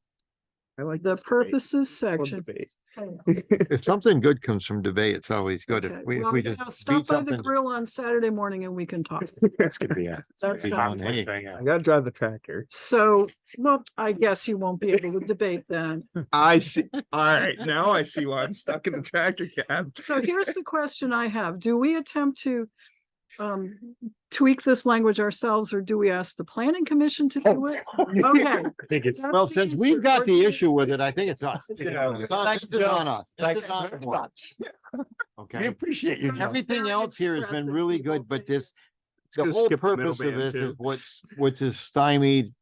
I like the this debate. purposes Love section. debate. If something good comes from debate, it's always good. Okay, If we well, just stop beat by the something. grill on Saturday morning and we can talk. That's gonna be a. That's be fine. my next thing, I gotta drive the tractor. So, well, I guess you won't be able to debate then. I see. All right, now I see why I'm stuck in the tractor cab. So here's the question I have. Do we attempt to tweak this language ourselves, or do we ask the planning commission to do it? Okay. I think it's. That's Well, the since answer. we've got Or the do you- issue with it, I think it's us. Yeah. It's us. Thanks, This is on Joe. us. This Thanks is on very point. much. We Okay, appreciate you, Joe. everything Very else here has been expressive really people good, but think. the gonna whole skip the purpose of middleman, this is too. what's is stymied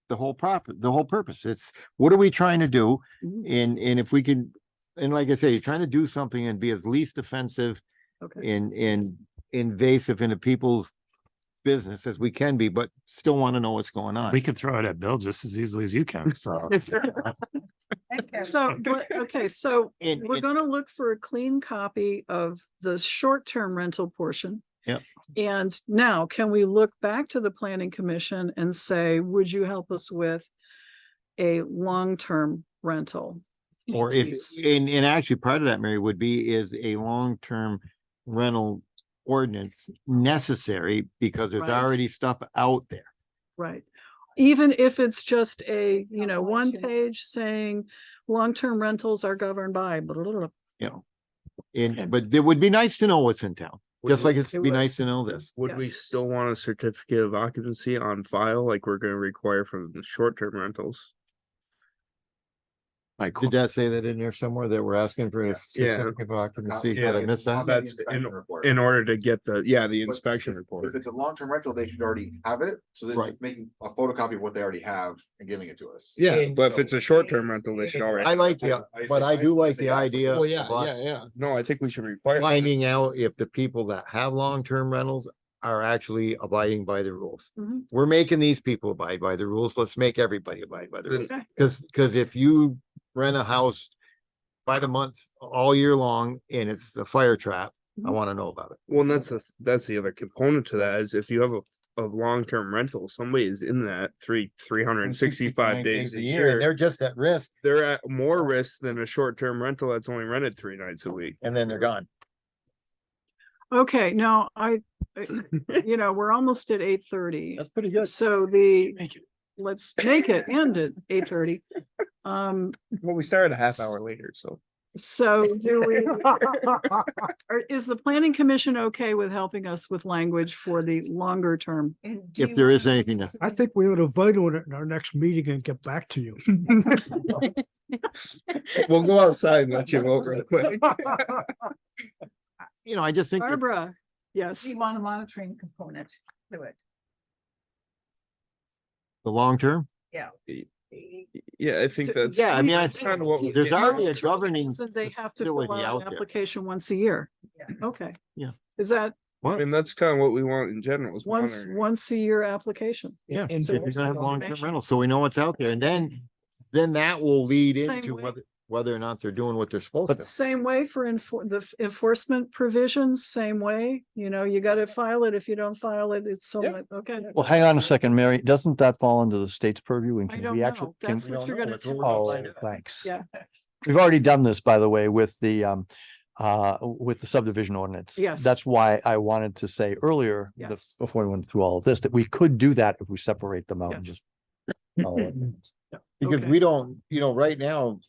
the whole purpose. It's what are we trying to do? Mhm. And if we can, and like I say, you're trying to do something and be as least offensive Okay. and invasive into people's business as we can be, but still want to know what's going on. We can throw it at Bill just as easily as you can, so. So, okay, so And- we're and- gonna look for a clean copy of the short-term rental portion. Yep. And now, can we look back to the planning commission and say, would you help us with a long-term rental? Or if, piece? and actually part of that, Mary, would be is a long-term rental ordinance necessary because there's Right. already stuff out there. Right. Even if it's just a, one Definitions. page saying long-term rentals are governed by, blah, blah, blah. You know, and, but it would be nice to know what's in town, just like it'd It be would. nice to know this. Would we Yes. still want a certificate of occupancy on file like we're gonna require from the short-term rentals? Like, Did that say that in there somewhere that we're asking for a Yeah. certificate of occupancy? Yeah. Did I miss that? That's in order to get the inspection If report. it's a long-term rental, they should already have it, so they're Right. just making a photocopy of what they already have and giving it to us. Yeah, but if it's a short-term rental, they should already. I like the, but I do like the idea Well, of us No, I think we should require. finding out if the people that have long-term rentals are actually abiding by the rules. Mhm. We're making these people abide by the rules. Let's make everybody abide by the rules. Okay. Cause if you rent a house by the month all year long and it's a fire trap, I Mhm. want to know about it. Well, and that's the other component to that is if you have a long-term rental, somebody is in that 365 days a year. And they're just at risk They're at more risk than a short-term rental that's only rented 3 nights a week. and then they're gone. Okay, now we're almost at 8:30. That's pretty good. So let's make it end at 8:30. Well, we started a half hour later, so. So is the planning commission okay with helping us with language for the longer term? And do If you there is want- anything that's, I think we ought to vote on it in our next meeting and get back to you. We'll go outside and let you vote real quick. I just think that Barbara, yes. We want a monitoring component to it. the long term, Yeah, I think that's. yeah, I mean, I Kind of what we. there's yeah. already a governing So they have to fill facility out out an there. application once a year. Yeah. Okay. Yeah. Is that I mean, that's kind of what we want in general. Is monitoring. once a year application? Yeah, And if you're gonna have long-term information. rentals, so we know what's out there, and then that will lead Same into way. whether or not they're doing what they're supposed to. Same way for enforcement provisions, same way, you gotta file it. If you don't file it, it's so, okay. Well, hang on a second, Mary. Doesn't that fall under the state's purview? And I can don't we actually? know. That's what you're gonna tell Oh, us. thanks. Yeah. We've already done this, by the way, with the subdivision ordinance. Yes. That's why I wanted to say earlier, Yes. before we went through all of this, that we could do that if we separate them out and Yes. just. follow it. Because Okay. we don't, right now,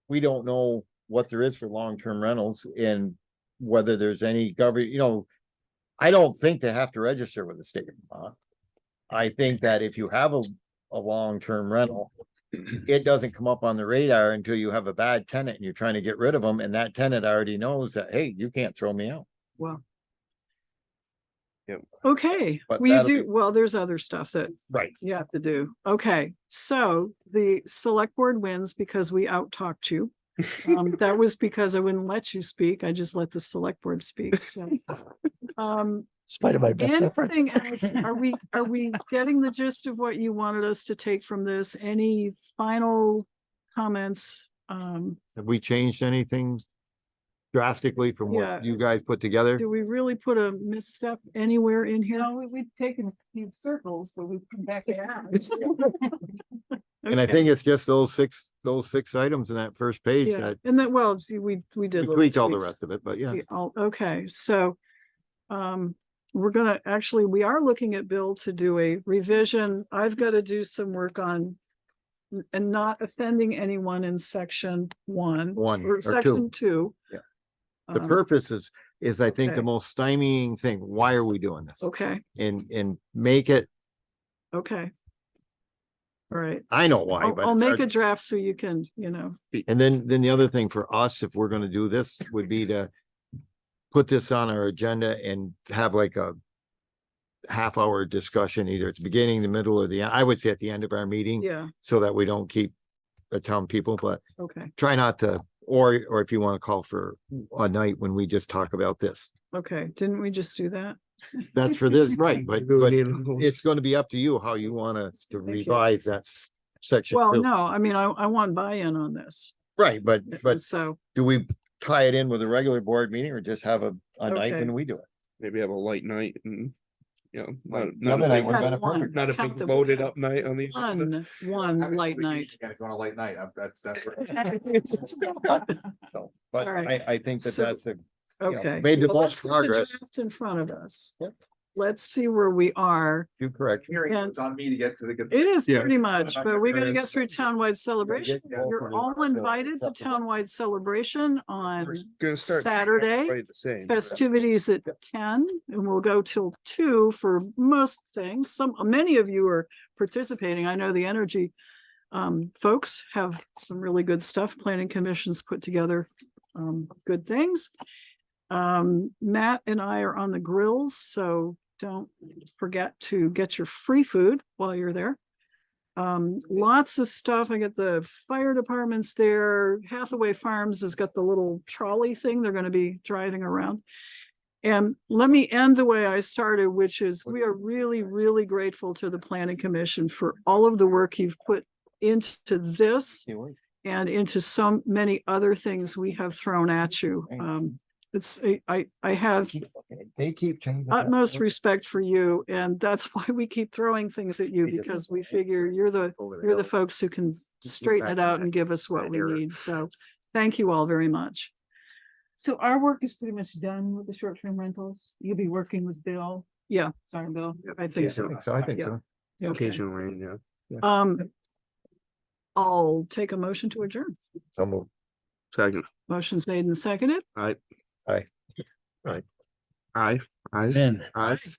we don't know what there is for long-term rentals and whether there's any government, I don't think they have to register with the state of Vermont. I think that if you have a long-term rental, it doesn't come up on the radar until you have a bad tenant and you're trying to get rid of them, and that tenant already knows that, hey, you can't throw me out. Well. Yep. Okay, But we that'll do, be- well, there's other stuff that Right. you have to do. Okay, so the select board wins because we out-talked you. That was because I wouldn't let you speak. I just let the select board speak, so. In spite of my best efforts. Anything else? Are we getting the gist of what you wanted us to take from this? Any final comments? Have we changed anything drastically from Yeah. what you guys put together. Do we really put a misstep anywhere in You here? know, we've taken a few circles, but we've come back around. And I Okay. think it's just those six items in that first page Yeah, that and then, well, see, we we did. little tweaked all the tweaks. rest of it, but yeah. Okay, so, we're gonna, actually, we are looking at Bill to do a revision. I've got to do some work on and not offending anyone in section 1. One Or or section 2. Yeah. The Um, purpose is I think the okay. most stymieing thing. Why are we doing this? Okay, And make it, okay. All right, I know why, but I'll it's make hard- a draft so you can, And then the other thing for us, if we're gonna do this, would be to put this on our agenda and have like a half-hour discussion, either at the beginning, the middle, or the end. I would say at the end of our meeting, yeah, so that we don't keep the town people, but okay, try not to, or if you want to call for a night when we just talk about this. okay. Didn't we just do that? That's for this, right, but Maybe we but need a little- it's gonna be up to you how you want us to you. revise that section. Well, two. no, I mean, I want buy-in on this. Right, but So, do we tie it in with a regular board meeting or just have a night Okay. when we do it? Maybe have a light night and, Right. The not other a night big, would've been a One. perfect. not a Count big the- loaded up night on the. agenda. one Having a light vacation, night. you Gotta go on a late night. That's. So, but All right. I think So- that's a, you know, Okay. made the Well, most let's put progress. draft in front of us. Yep. Let's see where we are. you correct. And- It's on me to get to the. It is Yeah. pretty much, but we gotta get Yes. through townwide celebration. get both You're of them all still invited to acceptable. townwide celebration on We're gonna start Saturday, right the same. festivities at 10, and we'll go till 2 for most things. Many of you are participating. I know the energy folks have some really good stuff. Planning commissions put together good things. Matt and I are on the grills, so don't forget to get your free food while you're there. Lots of stuff. I got the fire departments there. Hathaway Farms has got the little trolley thing they're going to be driving around. And let me end the way I started, which is we are really, really grateful to the Planning Commission for all of the work you've put into this and into so many other things we have thrown at you. I have They keep changing. utmost respect for you, and that's why we keep throwing things at you, because we figure you're the folks who can straighten it out and give us what we need. So thank you all very much. So our work is pretty much done with the short-term rentals. You'll be working with Bill. Yeah. Sorry, Bill. I think so. I think Yeah. so. Okay. Occasionally, yeah. I'll take a motion to adjourn. So moved. Second. Motion's made and seconded. Aye. Aye. Aye. Ayes. Ben. Ayes.